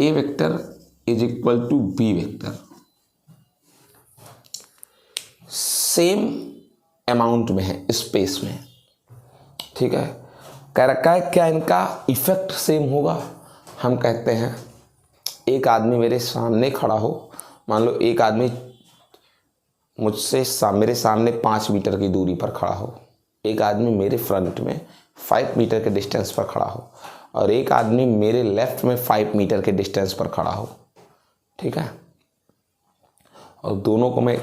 S1: A vector is equal to B vector, same amount में है, स्पेस में, ठीक है। कह रखा है क्या इनका इफेक्ट सेम होगा? हम कहते हैं एक आदमी मेरे सामने खड़ा हो, मान लो एक आदमी मुझसे मेरे सामने 5 मीटर की दूरी पर खड़ा हो, एक आदमी मेरे फ्रंट में 5 मीटर के डिस्टेंस पर खड़ा हो और एक आदमी मेरे लेफ्ट में 5 मीटर के डिस्टेंस पर खड़ा हो, ठीक है। और दोनों को मैं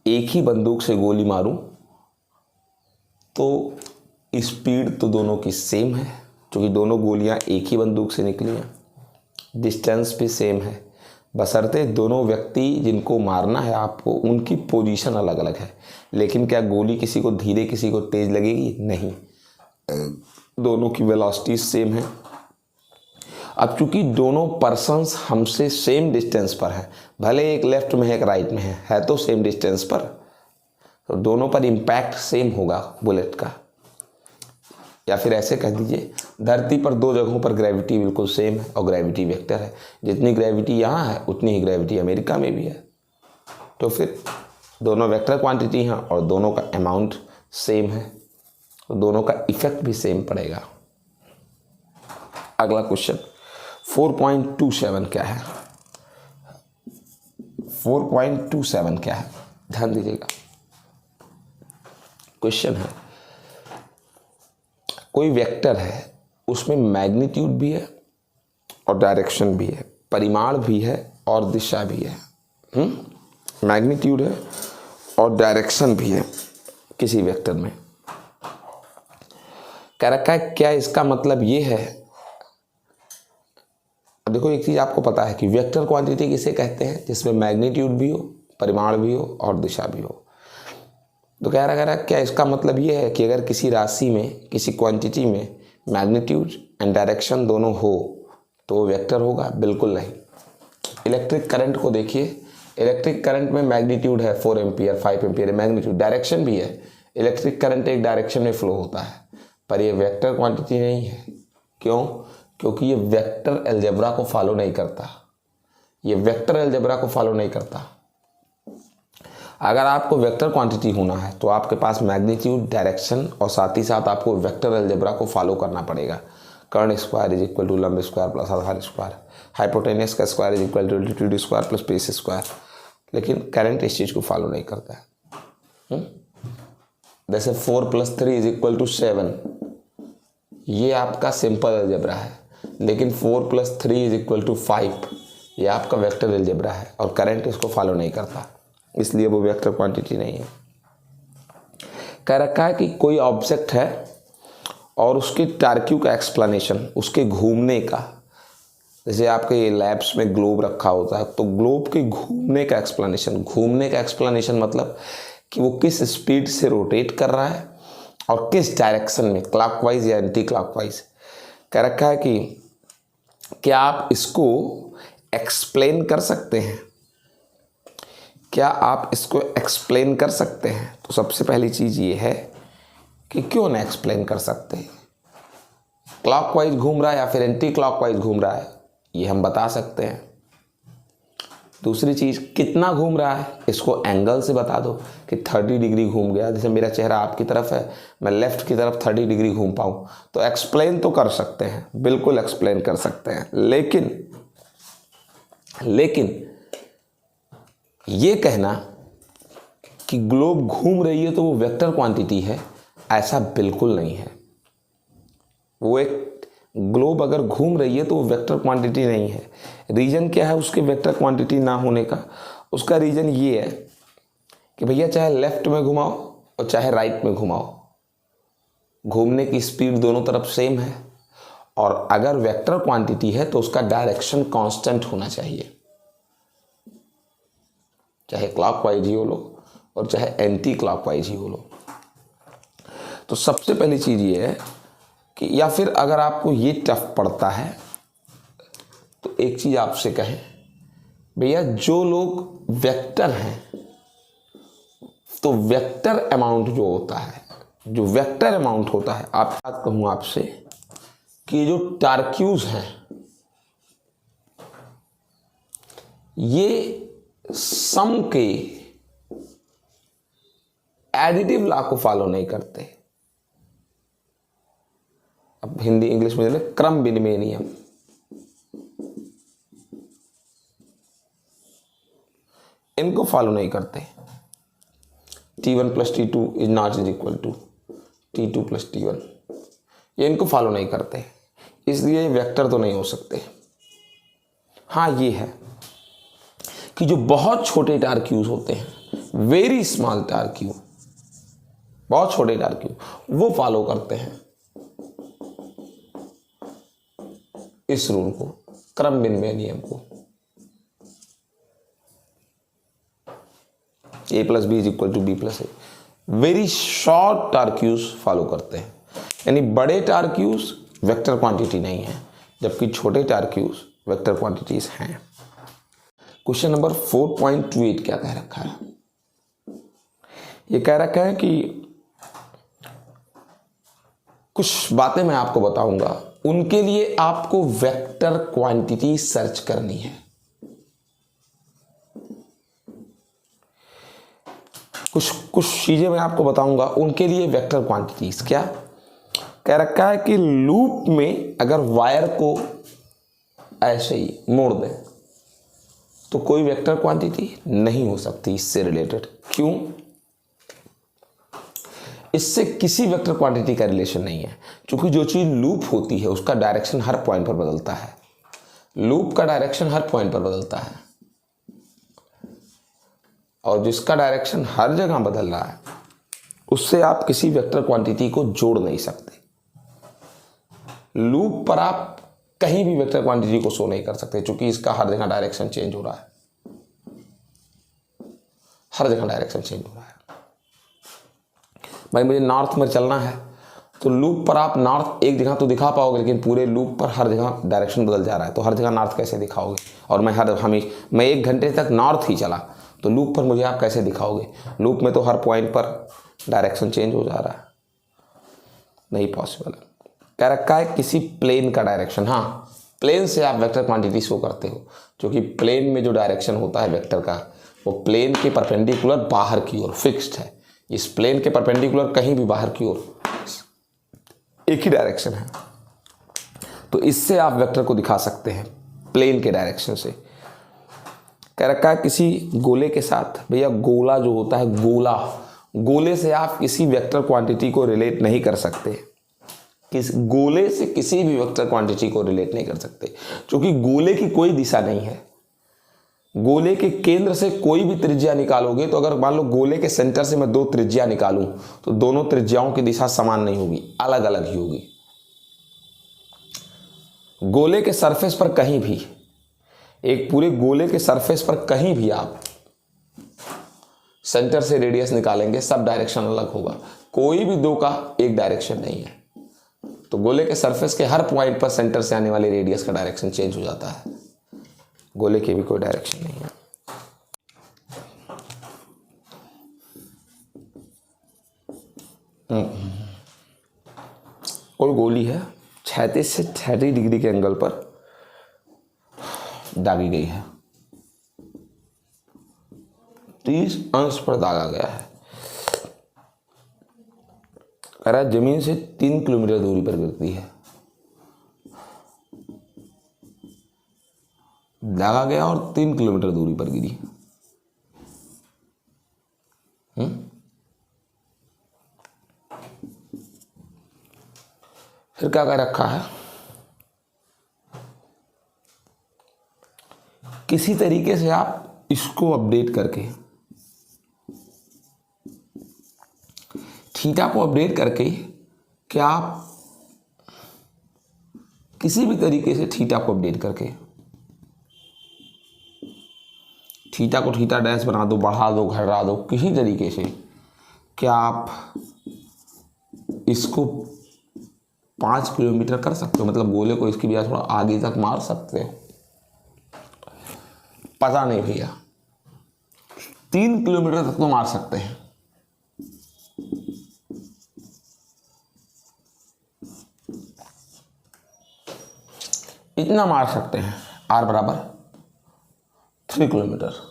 S1: एक ही बंदूक से गोली मारूं तो स्पीड तो दोनों की सेम है, क्योंकि दोनों गोलियां एक ही बंदूक से निकली हैं। डिस्टेंस भी सेम है, बशर्ते दोनों व्यक्ति जिनको मारना है आपको उनकी पोजीशन अलग अलग है। लेकिन क्या गोली किसी को धीरे किसी को तेज लगेगी? नहीं, दोनों की वेलोसिटी सेम है। अब चूंकि दोनों पर्सन्स हमसे सेम डिस्टेंस पर है, भले एक लेफ्ट में है एक राइट में है तो सेम डिस्टेंस पर, तो दोनों पर इम्पैक्ट सेम होगा बुलेट का। या फिर ऐसे कह दीजिए धरती पर 2 जगहों पर ग्रेविटी बिल्कुल सेम है और ग्रेविटी वेक्टर है। जितनी ग्रेविटी यहाँ है उतनी ही ग्रेविटी अमेरिका में भी है, तो फिर दोनों वेक्टर क्वांटिटी हैं और दोनों का अमाउंट सेम है, तो दोनों का इफेक्ट भी सेम पड़ेगा। अगला क्वेश्चन 4.27 क्या है? 4.27 क्या है? ध्यान दीजिएगा, क्वेश्चन है कोई वेक्टर है, उसमें मैग्नीट्यूड भी है और डायरेक्शन भी है, परिमाण भी है और दिशा भी है। मैग्नीट्यूड है और डायरेक्शन भी है किसी वेक्टर में। कह रखा है क्या इसका मतलब ये है? देखो एक चीज आपको पता है कि वेक्टर क्वांटिटी किसे कहते हैं? जिसमें मैग्नीट्यूड भी हो, परिमाण भी हो और दिशा भी हो। तो कह रहा क्या इसका मतलब ये है कि अगर किसी राशि में, किसी क्वांटिटी में मैग्नीट्यूड एंड डायरेक्शन दोनों हो तो वो वेक्टर होगा? बिल्कुल नहीं। इलेक्ट्रिक करंट को देखिए, इलेक्ट्रिक करंट में मैग्नीट्यूड है 4 एम्पियर 5 एम्पियर, मैग्नीट्यूड, डायरेक्शन भी है। इलेक्ट्रिक करंट एक डायरेक्शन में फ्लो होता है, पर ये वेक्टर क्वांटिटी नहीं है। क्यों? क्योंकि ये वेक्टर अलजेब्रा को फॉलो नहीं करता, ये वेक्टर अलजेब्रा को फॉलो नहीं करता। अगर आपको वेक्टर क्वांटिटी होना है तो आपके पास मैग्नीट्यूड, डायरेक्शन और साथ ही साथ आपको वेक्टर अलजेब्रा को फॉलो करना पड़ेगा। कर्ण स्क्वायर इज इक्वल टू लंब स्क्वायर प्लस आधार स्क्वायर, हाइपोटेनस का square is equal to altitude square plus base square. लेकिन करंट इस चीज़ को फॉलो नहीं करता है। जैसे 4 + 3 इज इक्वल टू 7, ये आपका सिंपल अलजेब्रा है, लेकिन 4 + 3 इज इक्वल टू 5 ये आपका वेक्टर अलजेब्रा है और करंट इसको फॉलो नहीं करता, इसलिए वो वेक्टर क्वांटिटी नहीं है। कह रखा है कि कोई ऑब्जेक्ट है और उसकी टार्क्यू का एक्सप्लेनेशन, उसके घूमने का, जैसे आपके लैब्स में ग्लोब रखा होता है तो ग्लोब के घूमने का एक्सप्लेनेशन, घूमने का एक्सप्लेनेशन मतलब कि वो किस स्पीड से रोटेट कर रहा है और किस डायरेक्शन में, क्लॉकवाइज या एंटी क्लॉकवाइज। कह रखा है कि क्या आप इसको एक्सप्लेन कर सकते हैं? क्या आप इसको एक्सप्लेन कर सकते हैं? तो सबसे पहली चीज़ ये है कि क्यों ना एक्सप्लेन कर सकते हैं। क्लॉकवाइज घूम रहा है या फिर एंटी क्लॉकवाइज घूम रहा है, ये हम बता सकते हैं। दूसरी चीज़, कितना घूम रहा है, इसको एंगल से बता दो कि 30 डिग्री घूम गया। जैसे मेरा चेहरा आपकी तरफ है, मैं लेफ्ट की तरफ 30 डिग्री घूम पाऊँ, तो एक्सप्लेन तो कर सकते हैं, बिल्कुल एक्सप्लेन कर सकते हैं। लेकिन ये कहना कि ग्लोब घूम रही है तो वो वेक्टर क्वांटिटी है, ऐसा बिल्कुल नहीं है। वो एक ग्लोब अगर घूम रही है तो वो वेक्टर क्वांटिटी नहीं है। रीज़न क्या है उसके वेक्टर क्वांटिटी ना होने का? उसका रीज़न ये है कि भैया चाहे लेफ्ट में घुमाओ और चाहे राइट में घुमाओ, घूमने की स्पीड दोनों तरफ सेम है, और अगर वेक्टर क्वांटिटी है तो उसका डायरेक्शन कांस्टेंट होना चाहिए, चाहे क्लॉकवाइज ही हो लो और चाहे एंटी क्लॉकवाइज ही हो लो। तो सबसे पहली चीज़ ये है कि, या फिर अगर आपको ये टफ पड़ता है तो एक चीज़ आपसे कहें, भैया जो लोग वेक्टर हैं तो वेक्टर अमाउंट जो होता है, जो वेक्टर अमाउंट होता है, आप बात कहूँ आपसे कि जो टार्क्यूज हैं ये सम के एडिटिव लॉ को फॉलो नहीं करते। अब हिंदी इंग्लिश में क्रम विनिमय नियम, इनको फॉलो नहीं करते। T1 plus T2 is not is equal to T2 plus T1, ये इनको फॉलो नहीं करते, इसलिए वेक्टर तो नहीं हो सकते। हाँ ये है कि जो बहुत छोटे टार्क्यूज होते हैं, वेरी स्मॉल टार्क्यू, बहुत छोटे टार्क्यू, वो फॉलो करते हैं इस रूल को, क्रम विनिमय नियम को। A plus B is equal to B plus A. Very short torques follow करते हैं, यानी बड़े टार्क्यूज वेक्टर क्वांटिटी नहीं है, जबकि छोटे टार्क्यूज वेक्टर क्वांटिटीज हैं। क्वेश्चन नंबर 4.28 क्या कह रखा है? ये कह रखा है कि कुछ बातें मैं आपको बताऊंगा, उनके लिए आपको वेक्टर क्वांटिटी सर्च करनी है। कुछ चीजें मैं आपको बताऊंगा, उनके लिए वेक्टर क्वांटिटीज। क्या कह रखा है कि लूप में अगर वायर को ऐसे ही मोड़ दें तो कोई वेक्टर क्वांटिटी नहीं हो सकती इससे रिलेटेड। क्यों? इससे किसी वेक्टर क्वांटिटी का रिलेशन नहीं है, क्योंकि जो चीज लूप होती है उसका डायरेक्शन हर पॉइंट पर बदलता है। लूप का डायरेक्शन हर पॉइंट पर बदलता है, और जिसका डायरेक्शन हर जगह बदल रहा है उससे आप किसी वेक्टर क्वांटिटी को जोड़ नहीं सकते। लूप पर आप कहीं भी वेक्टर क्वांटिटी को शो नहीं कर सकते, क्योंकि इसका हर जगह डायरेक्शन चेंज हो रहा है, हर जगह डायरेक्शन चेंज हो रहा है। भाई मुझे नॉर्थ में चलना है तो लूप पर आप नॉर्थ एक जगह तो दिखा पाओगे, लेकिन पूरे लूप पर हर जगह डायरेक्शन बदल जा रहा है, तो हर जगह नॉर्थ कैसे दिखाओगे? और मैं 1 घंटे तक नॉर्थ ही चला तो लूप पर मुझे आप कैसे दिखाओगे? लूप में तो हर पॉइंट पर डायरेक्शन चेंज हो जा रहा है, नहीं पॉसिबल है। कह रखा है किसी प्लेन का डायरेक्शन, हाँ प्लेन से आप वेक्टर क्वांटिटी शो करते हो, क्योंकि प्लेन में जो डायरेक्शन होता है वेक्टर का वो प्लेन के परपेंडिकुलर बाहर की ओर फिक्स्ड है। इस प्लेन के परपेंडिकुलर कहीं भी बाहर की ओर एक ही डायरेक्शन है, तो इससे आप वेक्टर को दिखा सकते हैं प्लेन के डायरेक्शन से। कह रखा है किसी गोले के साथ, भैया गोला जो होता है गोले से आप किसी वेक्टर क्वांटिटी को रिलेट नहीं कर सकते। किस गोले से किसी भी वेक्टर क्वांटिटी को रिलेट नहीं कर सकते, क्योंकि गोले की कोई दिशा नहीं है। गोले के केंद्र से कोई भी त्रिज्या निकालोगे तो अगर मान लो गोले के सेंटर से मैं 2 त्रिज्या निकालूं तो दोनों त्रिज्याओं की दिशा समान नहीं होगी, अलग अलग ही होगी। गोले के सरफेस पर कहीं भी, एक पूरे गोले के सरफेस पर कहीं भी आप सेंटर से रेडियस निकालेंगे, सब डायरेक्शन अलग होगा, कोई भी 2 का एक डायरेक्शन नहीं है। तो गोले के सरफेस के हर पॉइंट पर सेंटर से आने वाली रेडियस का डायरेक्शन चेंज हो जाता है, गोले के भी कोई डायरेक्शन नहीं है। कोई गोली है 36 से 36 डिग्री के एंगल पर दागी गई है, 30 अंश पर दागा गया है। कह रहा है जमीन से 3 किलोमीटर दूरी पर गिरती है, दागा गया और 3 किलोमीटर दूरी पर गिरी। फिर क्या कह रखा है? किसी तरीके से आप इसको अपडेट करके, थीटा को अपडेट करके क्या आप किसी भी तरीके से थीटा को अपडेट करके, थीटा को थीटा डैश बना दो, बढ़ा दो, घटा दो, किसी तरीके से क्या आप इसको 5 किलोमीटर कर सकते हो? मतलब गोले को इसकी वजह से थोड़ा आगे तक मार सकते हो? पता नहीं भैया, 3 किलोमीटर तक तो मार सकते हैं। इतना मार सकते हैं, आर बराबर 3 किलोमीटर।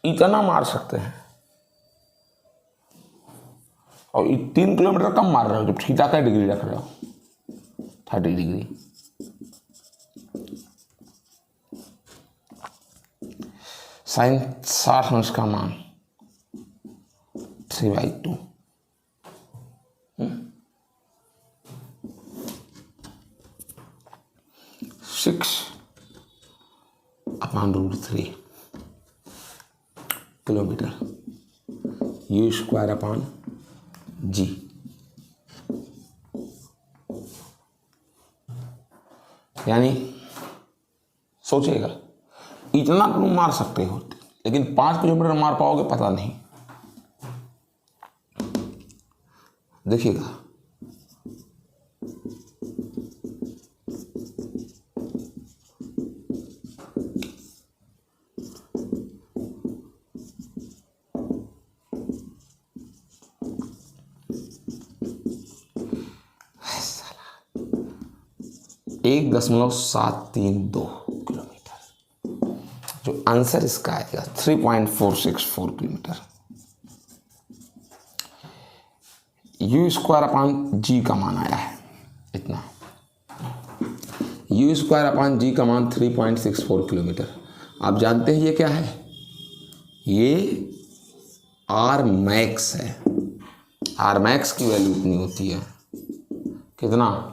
S1: इतना मार सकते हैं और 3 किलोमीटर कम मार रहे हो जब थीटा का डिग्री रख रहे हो 30 डिग्री। साइन 60 अंश का मान 3/2। 6/√3 किलोमीटर, u²/g। यानी सोचिएगा, इतना तुम मार सकते हो, लेकिन 5 किलोमीटर मार पाओगे पता नहीं। देखिएगा, एक 1.732 किलोमीटर, जो आंसर इसका आएगा 3.464 किलोमीटर। u²/g का मान आया है इतना, u²/g का मान 3.64 किलोमीटर। आप जानते हैं ये क्या है? ये आर मैक्स है। आर मैक्स की वैल्यू इतनी होती है, कितना?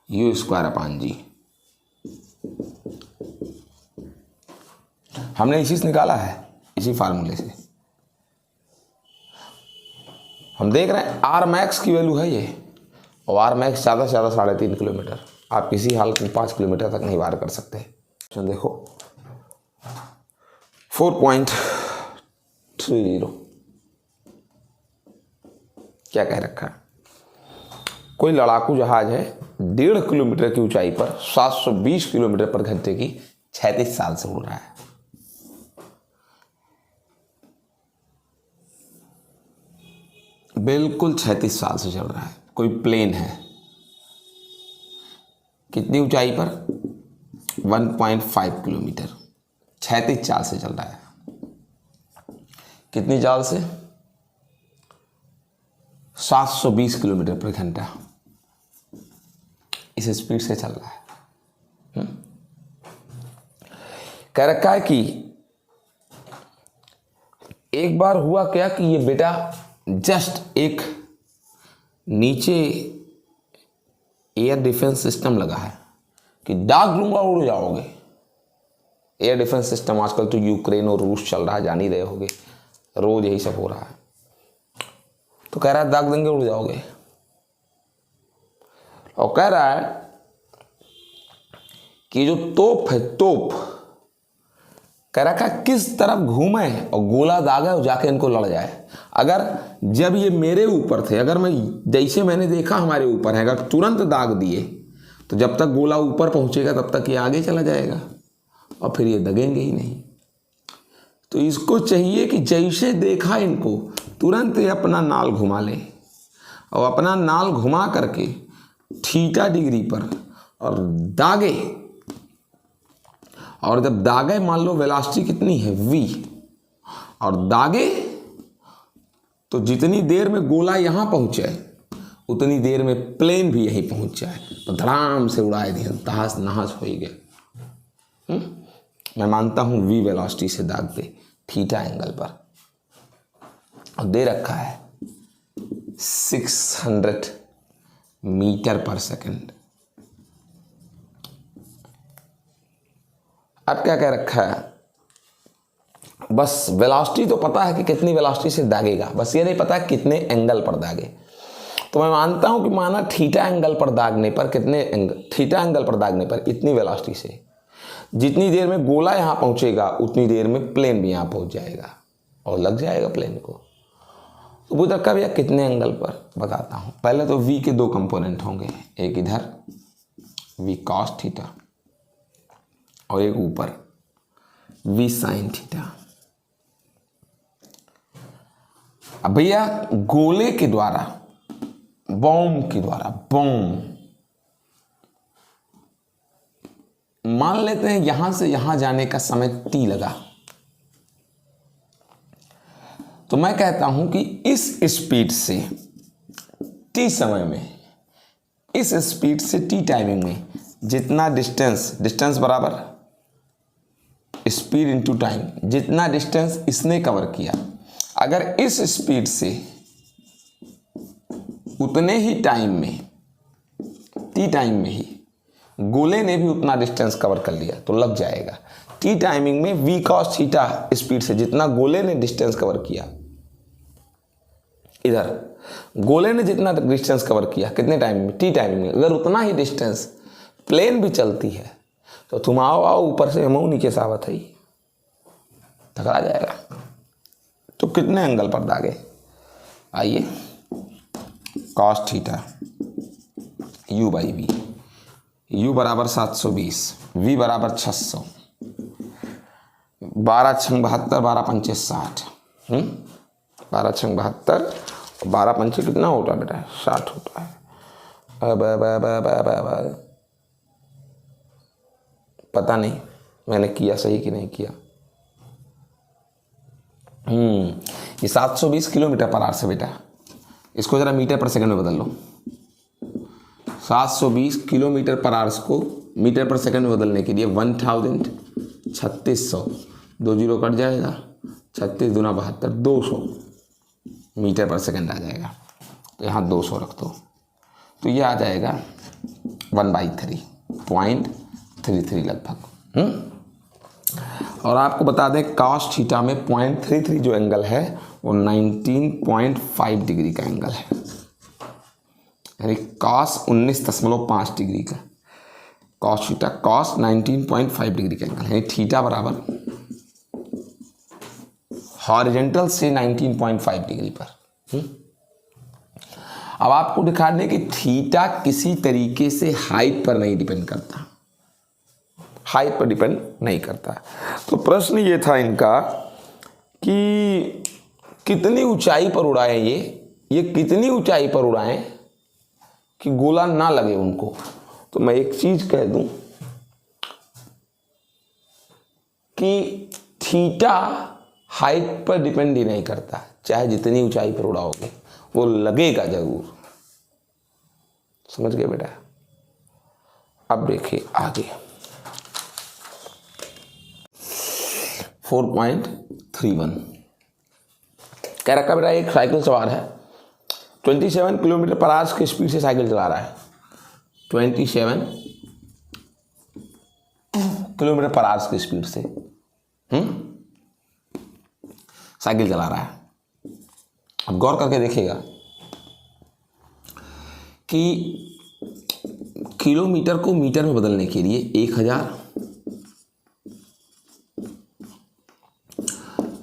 S1: u²/g। हमने इसी से निकाला है, इसी फार्मूले से। हम देख रहे हैं आर मैक्स की वैल्यू है ये, और आर मैक्स ज़्यादा से ज़्यादा 3.5 किलोमीटर। आप किसी हालत में 5 किलोमीटर तक नहीं वार कर सकते। तो देखो 4.30 क्या कह रखा है? कोई लड़ाकू जहाज है 1.5 किलोमीटर की ऊंचाई पर 720 किलोमीटर पर घंटे की 36 साल से उड़ रहा है। बिल्कुल 36 साल से चल रहा है। कोई प्लेन है, कितनी ऊंचाई पर? 1.5 किलोमीटर, 36 चाल से चल रहा है। कितनी चाल से? 720 किलोमीटर पर घंटा इस स्पीड से चल रहा है। कह रखा है कि एक बार हुआ क्या कि ये बेटा जस्ट एक नीचे एयर डिफेंस सिस्टम लगा है कि दाग लूंगा उड़ जाओगे। एयर डिफेंस सिस्टम आजकल तो यूक्रेन और रूस चल रहा है, जान ही रहे होगे, रोज यही सब हो रहा है। तो कह रहा है दाग देंगे उड़ जाओगे, और कह रहा है कि जो तोप है, तोप कह रखा है किस तरफ घूमे और गोला दागे और जाके इनको लड़ जाए। अगर जब ये मेरे ऊपर थे, अगर मैं जैसे मैंने देखा हमारे ऊपर है, अगर तुरंत दाग दिए तो जब तक गोला ऊपर पहुंचेगा तब तक ये आगे चला जाएगा और फिर ये दगेंगे ही नहीं। तो इसको चाहिए कि जैसे देखा इनको तुरंत ये अपना नाल घुमा ले, और अपना नाल घुमा करके थीटा डिग्री पर और दागे, और जब दागे मान लो वेलोसिटी कितनी है v, और दागे तो जितनी देर में गोला यहाँ पहुँचे उतनी देर में प्लेन भी यहीं पहुँच जाए, तो धड़ाम से उड़ाए दिए, तहास नहास हो ही गया। मैं मानता हूँ v वेलोसिटी से दाग दे थीटा एंगल पर, और दे रखा है 600 मीटर पर सेकंड। अब क्या कह रखा है, बस वेलोसिटी तो पता है कि कितनी वेलोसिटी से दागेगा, बस ये नहीं पता कितने एंगल पर दागे। तो मैं मानता हूं कि माना थीटा एंगल पर दागने पर थीटा एंगल पर दागने पर इतनी वेलोसिटी से जितनी देर में गोला यहां पहुंचेगा उतनी देर में प्लेन भी यहां पहुंच जाएगा और लग जाएगा प्लेन को। तो पूछा कब या कितने एंगल पर, बताता हूं। पहले तो v के दो कंपोनेंट होंगे, एक इधर v cos थीटा और एक ऊपर v sin थीटा। अब भैया गोले के द्वारा बॉम्ब मान लेते हैं यहां से यहां जाने का समय t लगा, तो मैं कहता हूं कि इस स्पीड से t समय में, इस स्पीड से t टाइमिंग में जितना डिस्टेंस बराबर स्पीड इनटू टाइम, जितना डिस्टेंस इसने कवर किया, अगर इस स्पीड से उतने ही टाइम में, t टाइम में ही गोले ने भी उतना डिस्टेंस कवर कर लिया तो लग जाएगा। t टाइमिंग में v cos थीटा स्पीड से जितना गोले ने डिस्टेंस कवर किया, इधर गोले ने जितना डिस्टेंस कवर किया कितने टाइम में, t टाइमिंग में, अगर उतना ही डिस्टेंस प्लेन भी चलती है तो तुम आओ ऊपर से, हम नीचे से आवत है, टकरा जाएगा। तो कितने एंगल पर दागे, आइए cos theta u by V, u बराबर 720, v बराबर 600, 12 छंग 72, 12 पंचे 60, 12 छंग 72, 12 पंचे कितना होता है बेटा, 60 होता है। अब पता नहीं मैंने किया सही कि नहीं किया। ये 720 किलोमीटर पर आवर से बेटा, इसको जरा मीटर पर सेकंड में बदल लो। 720 किलोमीटर पर आवर्स को मीटर पर सेकंड में बदलने के लिए 3600, 2 जीरो कट जाएगा, 36 दूना 72, 200 मीटर पर सेकंड आ जाएगा। तो यहाँ 200 रख दो, तो ये आ जाएगा 1/3.33 लगभग। और आपको बता दें cos थीटा में 0.33 जो एंगल है वो 19.5 डिग्री का एंगल है, यानी cos 19.5 डिग्री का, cos थीटा cos 19.5 डिग्री का एंगल है, यानी थीटा बराबर हॉरिजेंटल से 19.5 डिग्री पर। अब आपको दिखाने कि थीटा किसी तरीके से हाइट पर नहीं डिपेंड करता, हाइट पर डिपेंड नहीं करता। तो प्रश्न ये था इनका कि कितनी ऊंचाई पर उड़ाएं, ये कितनी ऊंचाई पर उड़ाएं कि गोला ना लगे उनको। तो मैं एक चीज कह दूं कि थीटा हाइट पर डिपेंड ही नहीं करता, चाहे जितनी ऊंचाई पर उड़ाओगे वो लगेगा जरूर। समझ गए बेटा। अब देखिए आगे 4.31 कह रखा बेटा एक साइकिल सवार है, 27 किलोमीटर पर आवर की स्पीड से साइकिल चला रहा है, 27 किलोमीटर पर आवर की स्पीड से साइकिल चला रहा है। अब गौर करके देखिएगा कि किलोमीटर को मीटर में बदलने के लिए 1000,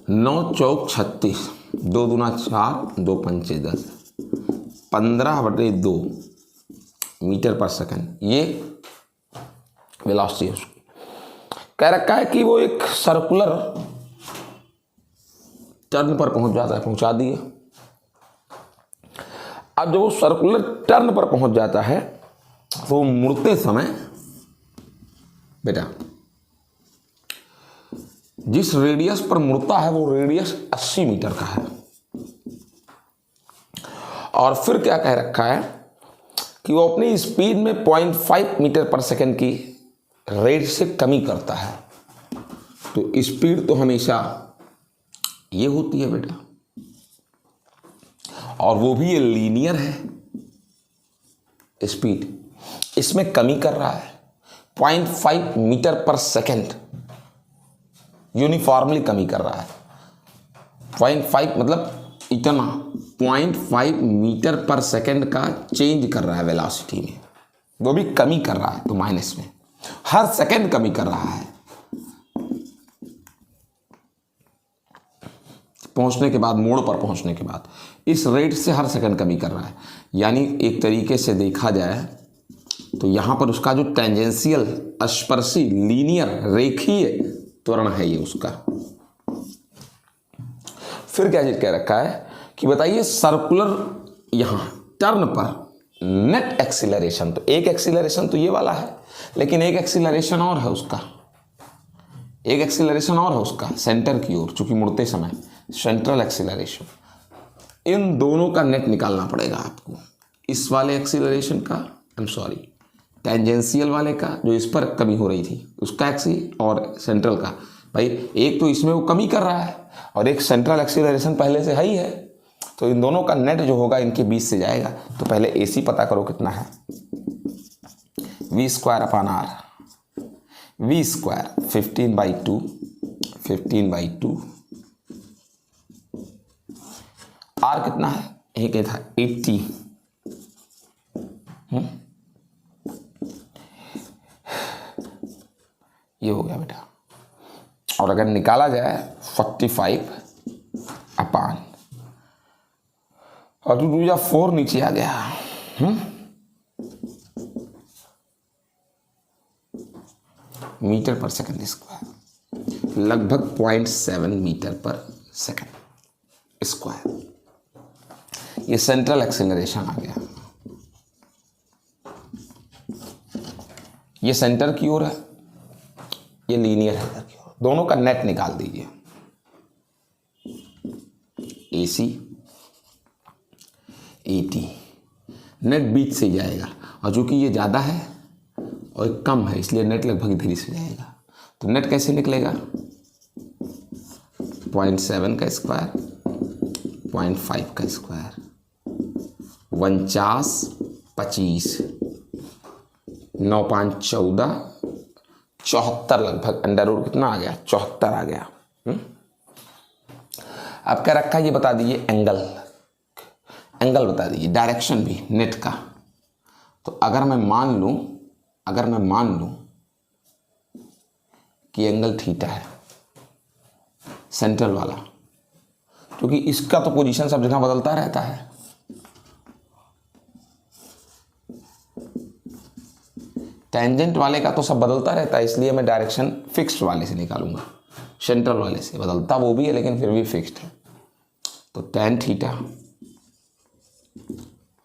S1: 9 चौक 36, 2 दूना 4, 2 पंचे 10, 15/2 मीटर पर सेकंड, ये वेलोसिटी है उसकी। कह रखा है कि वो एक सर्कुलर टर्न पर पहुंच जाता है, पहुंचा दिए। अब जब वो सर्कुलर टर्न पर पहुंच जाता है तो मुड़ते समय बेटा जिस रेडियस पर मुड़ता है वो रेडियस 80 मीटर का है। और फिर क्या कह रखा है कि वो अपनी स्पीड में 0.5 मीटर पर सेकंड की रेट से कमी करता है। तो स्पीड तो हमेशा ये होती है बेटा, और वो भी ये लीनियर है स्पीड, इसमें कमी कर रहा है 0.5 मीटर पर सेकेंड, यूनिफॉर्मली कमी कर रहा है 0.5 मतलब इतना 0.5 मीटर पर सेकेंड का चेंज कर रहा है वेलोसिटी में, वो भी कमी कर रहा है। तो माइनस में हर सेकेंड कमी कर रहा है, पहुंचने के बाद, मोड़ पर पहुंचने के बाद इस रेट से हर सेकंड कमी कर रहा है। यानी एक तरीके से देखा जाए तो यहाँ पर उसका जो टेंजेंशियल स्पर्शी लीनियर रेखीय त्वरण है ये उसका। फिर क्या कह रखा है कि बताइए सर्कुलर यहाँ टर्न पर नेट एक्सीलरेशन, तो एक एक्सीलरेशन तो ये वाला है, लेकिन एक एक्सीलरेशन और है उसका, एक एक्सीलरेशन और है उसका सेंटर की ओर, चूंकि मुड़ते समय सेंट्रल एक्सीलरेशन। इन दोनों का नेट निकालना पड़ेगा आपको, इस वाले एक्सीलरेशन का, आई एम सॉरी टेंजेंशियल वाले का जो इस पर कमी हो रही थी उसका और सेंट्रल का। भाई एक तो इसमें वो कमी कर रहा है और एक सेंट्रल एक्सीलरेशन पहले से है ही है, तो इन दोनों का नेट जो होगा इनके बीच से जाएगा। तो पहले AC पता करो कितना है, v²/r, v² 15/2, 15/2, R कितना है, एक था 80, ये हो गया बेटा। और अगर निकाला जाए 45 अपान, और 2 या 4 नीचे आ गया, मीटर पर सेकंड स्क्वायर, लगभग 0.7 मीटर पर सेकंड स्क्वायर। ये सेंट्रल एक्सीलरेशन आ गया, ये सेंटर की ओर है, ये लीनियर है इधर की ओर। दोनों का नेट निकाल दीजिए, AC 80, नेट बीच से जाएगा, और चूंकि ये ज़्यादा है और कम है इसलिए नेट लगभग इधर से जाएगा। तो नेट कैसे निकलेगा, 0.7 का स्क्वायर, 0.5 का स्क्वायर, 49, 25, 9×5 = 14, 74 लगभग, अंडर रूट कितना आ गया, 74 आ गया। अब क्या रखा है ये बता दीजिए, एंगल बता दीजिए, डायरेक्शन भी नेट का। तो अगर मैं मान लूं कि एंगल थीटा है सेंट्रल वाला, क्योंकि इसका तो पोजीशन सब जगह बदलता रहता है, टेंजेंट वाले का तो सब बदलता रहता है, इसलिए मैं डायरेक्शन फिक्स्ड वाले से निकालूंगा, सेंट्रल वाले से। बदलता वो भी है लेकिन फिर भी फिक्स्ड है। तो tan थीटा,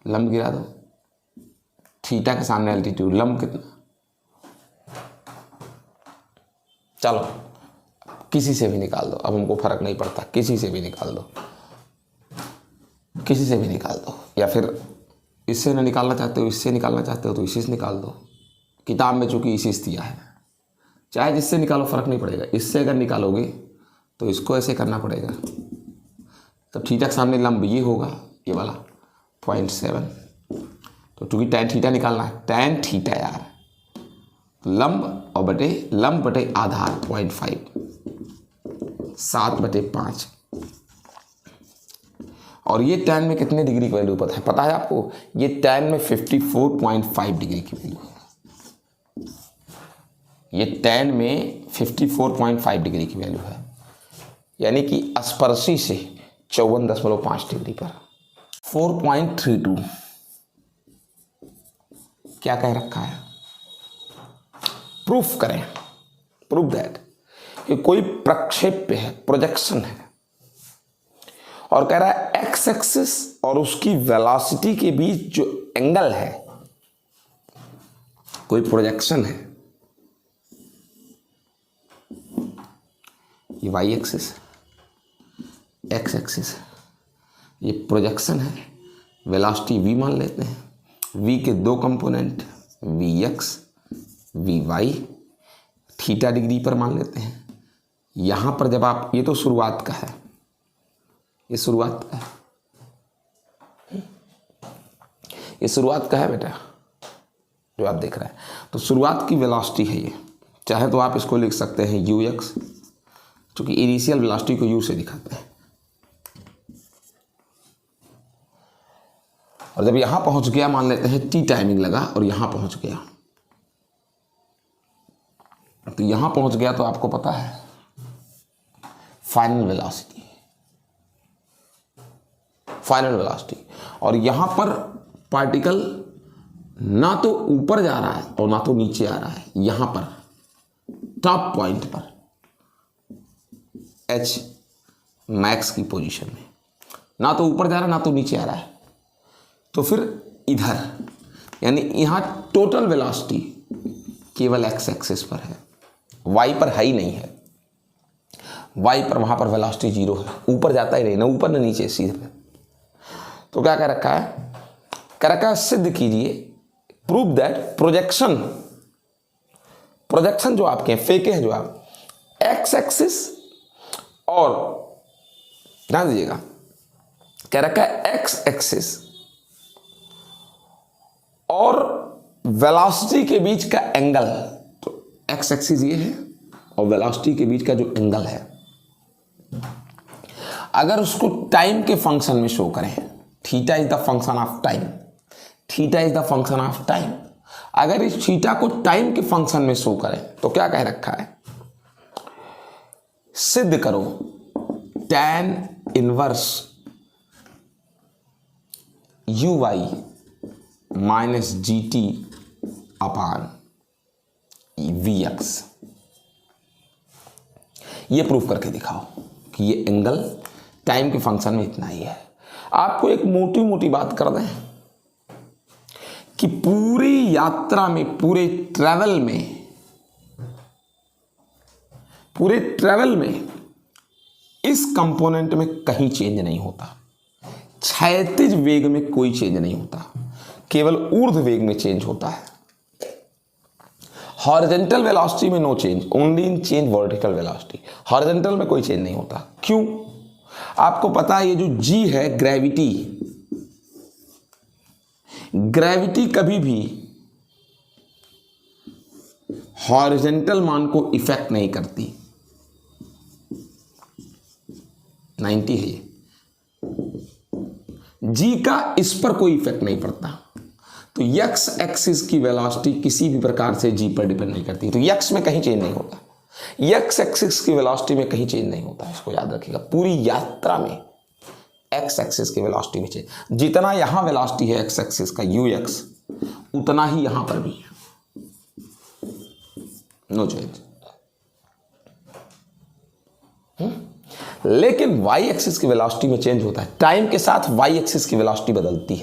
S1: लंब गिरा दो, थीटा के सामने एल्टीट्यूड, लंब कितना, चलो किसी से भी निकाल दो, अब हमको फर्क नहीं पड़ता, किसी से भी निकाल दो, किसी से भी निकाल दो, या फिर इससे ना निकालना चाहते हो, इससे निकालना चाहते हो तो इसी से निकाल दो। किताब में चूंकि इसी से दिया है, चाहे जिससे निकालो फर्क नहीं पड़ेगा। इससे अगर निकालोगे तो इसको ऐसे करना पड़ेगा, तब थीटा के सामने लंब ये होगा, ये वाला 0.7। तो चूंकि tan थीटा निकालना है, tan थीटा यार, लंब और लंब बटे आधार 0.5, 7/5। और ये tan में कितने डिग्री की वैल्यू पता है आपको, ये tan में 54.5 डिग्री की वैल्यू है, ये tan में 54.5 डिग्री की वैल्यू है, यानी कि स्पर्शी से 54.5 डिग्री पर। 4.32 क्या कह रखा है, प्रूफ करें, प्रूफ दैट कि कोई प्रक्षेप्य है, प्रोजेक्शन है, और कह रहा है एक्स एक्सिस और उसकी वेलोसिटी के बीच जो एंगल है, कोई प्रोजेक्शन है, ये वाई एक्सिस, एक्स एक्सिस, ये प्रोजेक्शन है, वेलोसिटी v मान लेते हैं, v के 2 component vx, vy, theta degree पर मान लेते हैं। यहाँ पर जब आप, ये तो शुरुआत का है, ये शुरुआत का है, ये शुरुआत का है बेटा जो आप देख रहे हैं, तो शुरुआत की वेलोसिटी है ये। चाहे तो आप इसको लिख सकते हैं ux, क्योंकि इनिशियल वेलोसिटी को u से दिखाते हैं। और जब यहां पहुंच गया, मान लेते हैं t टाइमिंग लगा और यहां पहुंच गया, तो यहां पहुंच गया तो आपको पता है फाइनल वेलोसिटी। और यहां पर पार्टिकल ना तो ऊपर जा रहा है और ना तो नीचे आ रहा है, यहां पर टॉप पॉइंट पर h मैक्स की पोजीशन में, ना तो ऊपर जा रहा है ना तो नीचे आ रहा है। तो फिर इधर यानी यहां टोटल वेलोसिटी केवल x एक्सिस पर है, y पर है ही नहीं है। y पर वहां पर वेलोसिटी 0 है, ऊपर जाता ही नहीं, ना ऊपर ना नीचे, सीधे। तो क्या कह रखा है, सिद्ध कीजिए, प्रूव दैट प्रोजेक्शन जो आपके फेंके हैं, जो आप x एक्सिस और ध्यान दीजिएगा, कह रखा है x एक्सिस और वेलोसिटी के बीच का एंगल, तो x एक्सिस ये है और वेलोसिटी के बीच का जो एंगल है, अगर उसको टाइम के फंक्शन में शो करें, theta is the function of time, अगर इस थीटा को टाइम के फंक्शन में शो करें तो क्या कह रखा है, सिद्ध करो tan inverse uy minus gt अपान vx। ये प्रूफ करके दिखाओ कि ये एंगल टाइम के फंक्शन में इतना ही है। आपको एक मोटी मोटी बात कर दें कि पूरी यात्रा में, पूरे ट्रेवल में इस कंपोनेंट में कहीं चेंज नहीं होता। क्षैतिज वेग में कोई चेंज नहीं होता, केवल ऊर्ध्व वेग में चेंज होता है। हॉरिजॉन्टल वेलोसिटी में no change, only in change vertical velocity. Horizontal में कोई चेंज नहीं होता। क्यों? आपको पता है ये जो g है, ग्रेविटी कभी भी हॉरिजॉन्टल मान को इफेक्ट नहीं करती। 90 है ये, g का इस पर कोई इफेक्ट नहीं पड़ता। तो x एक्सिस की वेलोसिटी किसी भी प्रकार से g पर डिपेंड नहीं करती, तो x में कहीं चेंज नहीं होता। x एक्सिस की वेलोसिटी में कहीं चेंज नहीं होता, इसको याद रखिएगा। पूरी यात्रा में x एक्सिस की वेलोसिटी में चेंज, जितना यहां वेलोसिटी है x एक्सिस का ux, उतना ही यहां पर भी है, नो चेंज। लेकिन y एक्सिस की वेलोसिटी में चेंज होता है। टाइम के साथ y एक्सिस की वेलोसिटी बदलती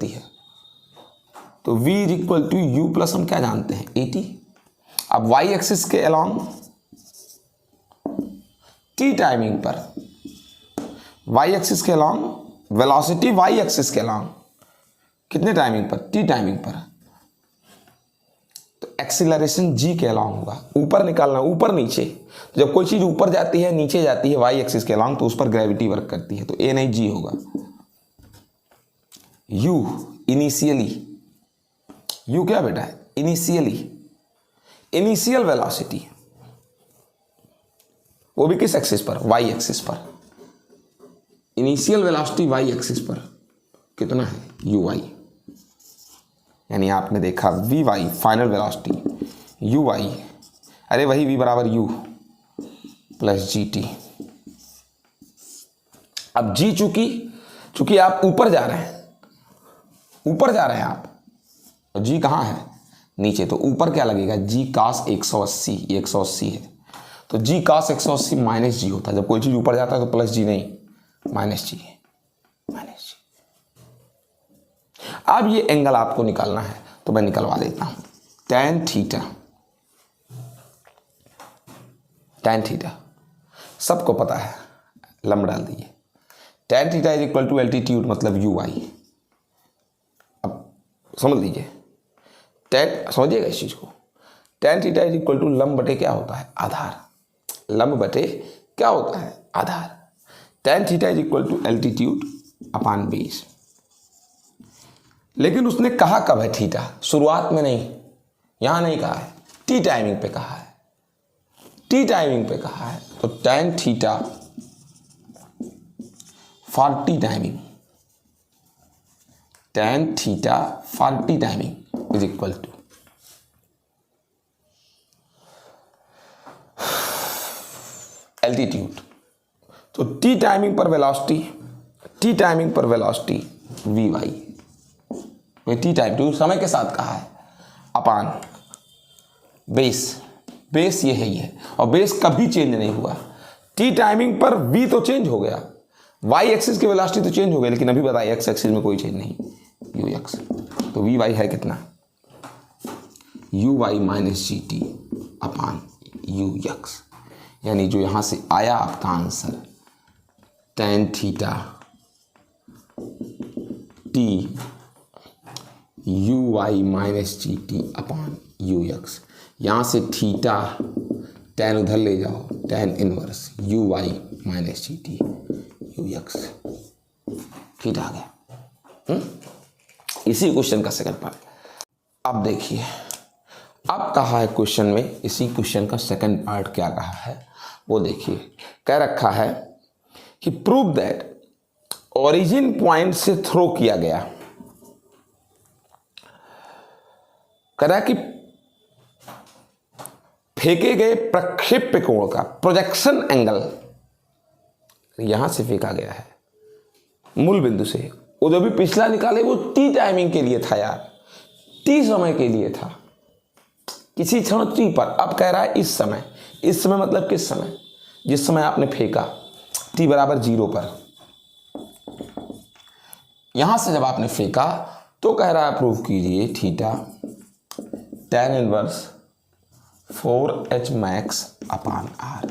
S1: है, तो v is equal to U plus, हम क्या जानते हैं, 80। अब y एक्सिस के अलॉन्ग t टाइमिंग पर, y एक्सिस के अलॉन्ग वेलोसिटी, y एक्सिस के अलॉन्ग कितने टाइमिंग पर, t टाइमिंग पर, तो एक्सीलरेशन g के अलॉन्ग होगा। ऊपर निकालना, ऊपर नीचे, तो जब कोई चीज ऊपर जाती है नीचे जाती है y एक्सिस के अलॉन्ग, तो उस पर ग्रेविटी वर्क करती है, तो a नहीं g होगा। u इनिशियली, u क्या बेटा है, इनिशियल वेलोसिटी, वो भी किस एक्सिस पर, y एक्सिस पर। इनिशियल वेलोसिटी y एक्सिस पर कितना है, uy, यानी आपने देखा vy फाइनल वेलोसिटी, uy, अरे वही v बराबर u प्लस gt। अब g चूंकि आप ऊपर जा रहे हैं आप, तो g कहाँ है, नीचे, तो ऊपर क्या लगेगा, g cos 180, ये 180 है, तो g cos 180 माइनस जी होता है। जब कोई चीज ऊपर जाता है तो प्लस जी नहीं, माइनस जी है, माइनस जी। अब ये एंगल आपको निकालना है, तो मैं निकलवा देता हूं। tan थीटा सबको पता है, लंब डाल दीजिए। tan theta is equal to altitude मतलब uy। अब समझ लीजिए, समझिएगा इस चीज को, tan theta is equal to लंब बटे क्या होता है, आधार। लंब बटे क्या होता है, आधार। tan theta is equal to altitude upon base. लेकिन उसने कहा कब है थीटा? शुरुआत में नहीं, यहां नहीं कहा है, टी टाइमिंग पे कहा है, टी टाइमिंग पे कहा है। तो tan theta for T timing, tan theta for T timing is equal to altitude. तो टी टाइमिंग पर वेलोसिटी, टी टाइमिंग पर velocity V Y, T time to समय के साथ कहा है, अपान बेस, बेस ये है, ये और बेस कभी चेंज नहीं हुआ। टी टाइमिंग पर v तो चेंज हो गया, y एक्सिस की वेलोसिटी तो चेंज हो गई, लेकिन अभी बताइए x एक्सिस में कोई चेंज नहीं, यू एक्स। तो वी वाई है कितना? U y minus g t upon u x, यानी जो यहां से आया आपका answer tan theta t u y minus g t upon u x, यहाँ से थीटा tan उधर ले जाओ, tan inverse u y minus g t u x, theta आ गया। इसी क्वेश्चन का सेकंड पार्ट। अब देखिए, अब कहा है क्वेश्चन में, इसी क्वेश्चन का सेकंड पार्ट क्या कहा है वो देखिए। कह रखा है कि प्रूव दैट ओरिजिन पॉइंट से थ्रो किया गया, कह रहा है कि फेंके गए प्रक्षेप्य कोण का प्रोजेक्शन एंगल यहां से फेंका गया है मूल बिंदु से, वो जो भी पिछला निकाले वो टी टाइमिंग के लिए था यार, टी समय के लिए था, किसी क्षण टी पर। अब कह रहा है इस समय, इस समय मतलब किस समय? जिस समय आपने फेंका, टी बराबर 0 पर, यहां से जब आपने फेंका तो कह रहा है प्रूव कीजिए theta tan inverse 4h max upon r।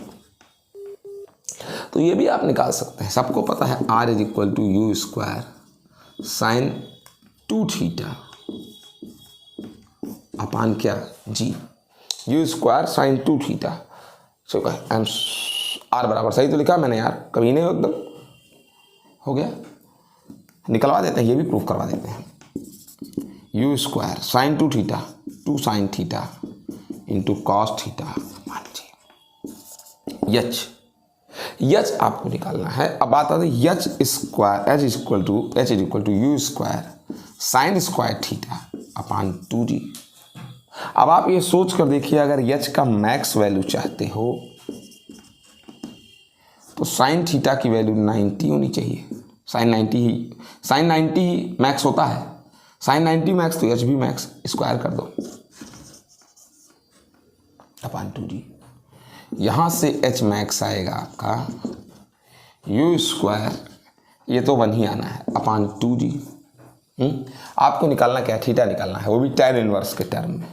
S1: तो ये भी आप निकाल सकते हैं, सबको पता है r is equal to you square sine 2 theta upon क्या जी, u square sine 2 theta. So M R बराबर, सही तो लिखा मैंने यार, कभी नहीं एकदम हो गया, निकलवा देते हैं, ये भी प्रूफ करवा देते हैं। You square sine 2 theta 2 sine theta into cos theta मान जी, यच आपको निकालना है। अब बात आती है H square, H is equal to you square sine square theta upon 2d। अब आप ये सोच कर देखिए, अगर यच का मैक्स वैल्यू चाहते हो तो साइन थीटा की वैल्यू 90 होनी चाहिए, साइन 90 ही मैक्स होता है, साइन 90 मैक्स तो एच भी मैक्स, स्क्वायर कर दो अपान 2d। यहाँ से एच मैक्स आएगा आपका यू स्क्वायर, ये तो 1 ही आना है अपान 2d। आपको निकालना क्या है? थीटा निकालना है, वो भी tan इनवर्स के टर्म में।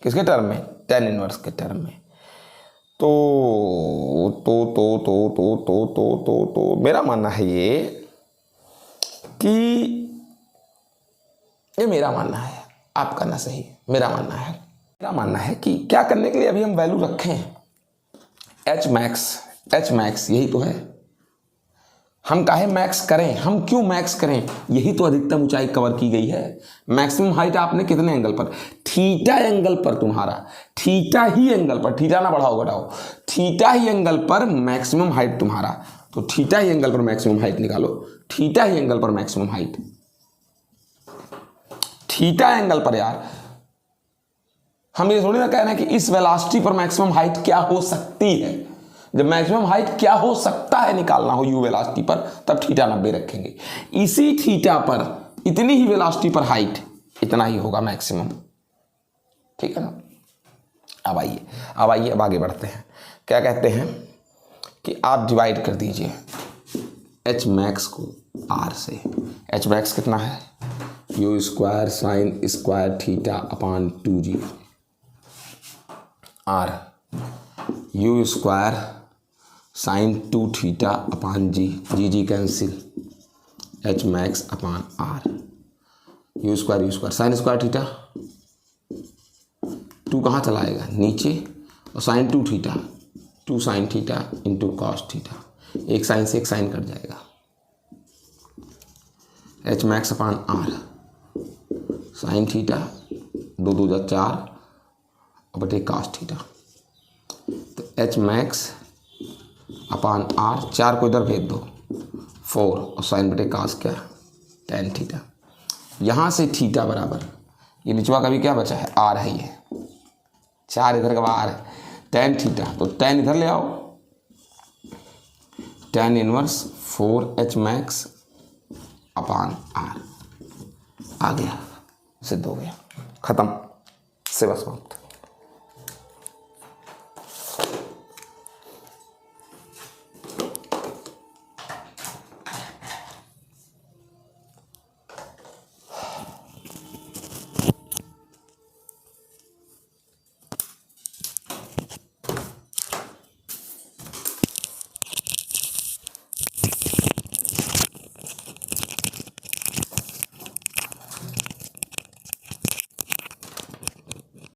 S1: किसके टर्म में? tan इनवर्स के टर्म में। तो मेरा मानना है ये मेरा मानना है, आपका ना सही, मेरा मानना है कि क्या करने के लिए अभी हम वैल्यू रखें एच मैक्स यही तो है। हम काहे मैक्स करें, हम क्यों मैक्स करें? यही तो अधिकतम ऊंचाई कवर की गई है। मैक्सिमम हाइट आपने कितने एंगल पर? थीटा एंगल पर, तुम्हारा थीटा ही एंगल पर, थीटा ना बढ़ाओ घटाओ, थीटा ही एंगल पर मैक्सिमम हाइट तुम्हारा। तो थीटा ही एंगल पर मैक्सिमम हाइट निकालो, थीटा ही एंगल पर मैक्सिमम हाइट, थीटा एंगल पर यार। हम ये थोड़ी ना कह रहे हैं कि इस वेलोसिटी पर मैक्सिमम हाइट क्या हो सकती है। जब मैक्सिमम हाइट क्या हो सकता है निकालना हो यू वेलोसिटी पर, तब थीटा 90 रखेंगे। इसी थीटा पर, इतनी ही वेलोसिटी पर हाइट इतना ही होगा मैक्सिमम, ठीक है ना। अब आइए अब आगे बढ़ते हैं। क्या कहते हैं कि आप डिवाइड कर दीजिए एच मैक्स को आर से। एच मैक्स कितना है? U square sine square theta upon 2g, R u square sine 2 theta upon g cancel, H max upon R, u square sine square theta, 2 कहाँ चला आएगा? नीचे, और sine 2 theta 2 sine theta into cos theta, एक sine से एक sine cut जाएगा, H max upon R sine theta, 2 2 जा 4 और बटे कास थीटा। तो एच मैक्स अपान आर, 4 को इधर भेज दो, 4 और साइन बटे कास क्या, टेन थीटा। यहाँ से थीटा बराबर, ये निचवा का भी क्या बचा है, आर है, ये 4 इधर का आर है, टेन थीटा, तो टेन इधर ले आओ, tan inverse 4h max upon r, आ गया, सिद्ध हो गया, खत्म, सेवा समाप्त।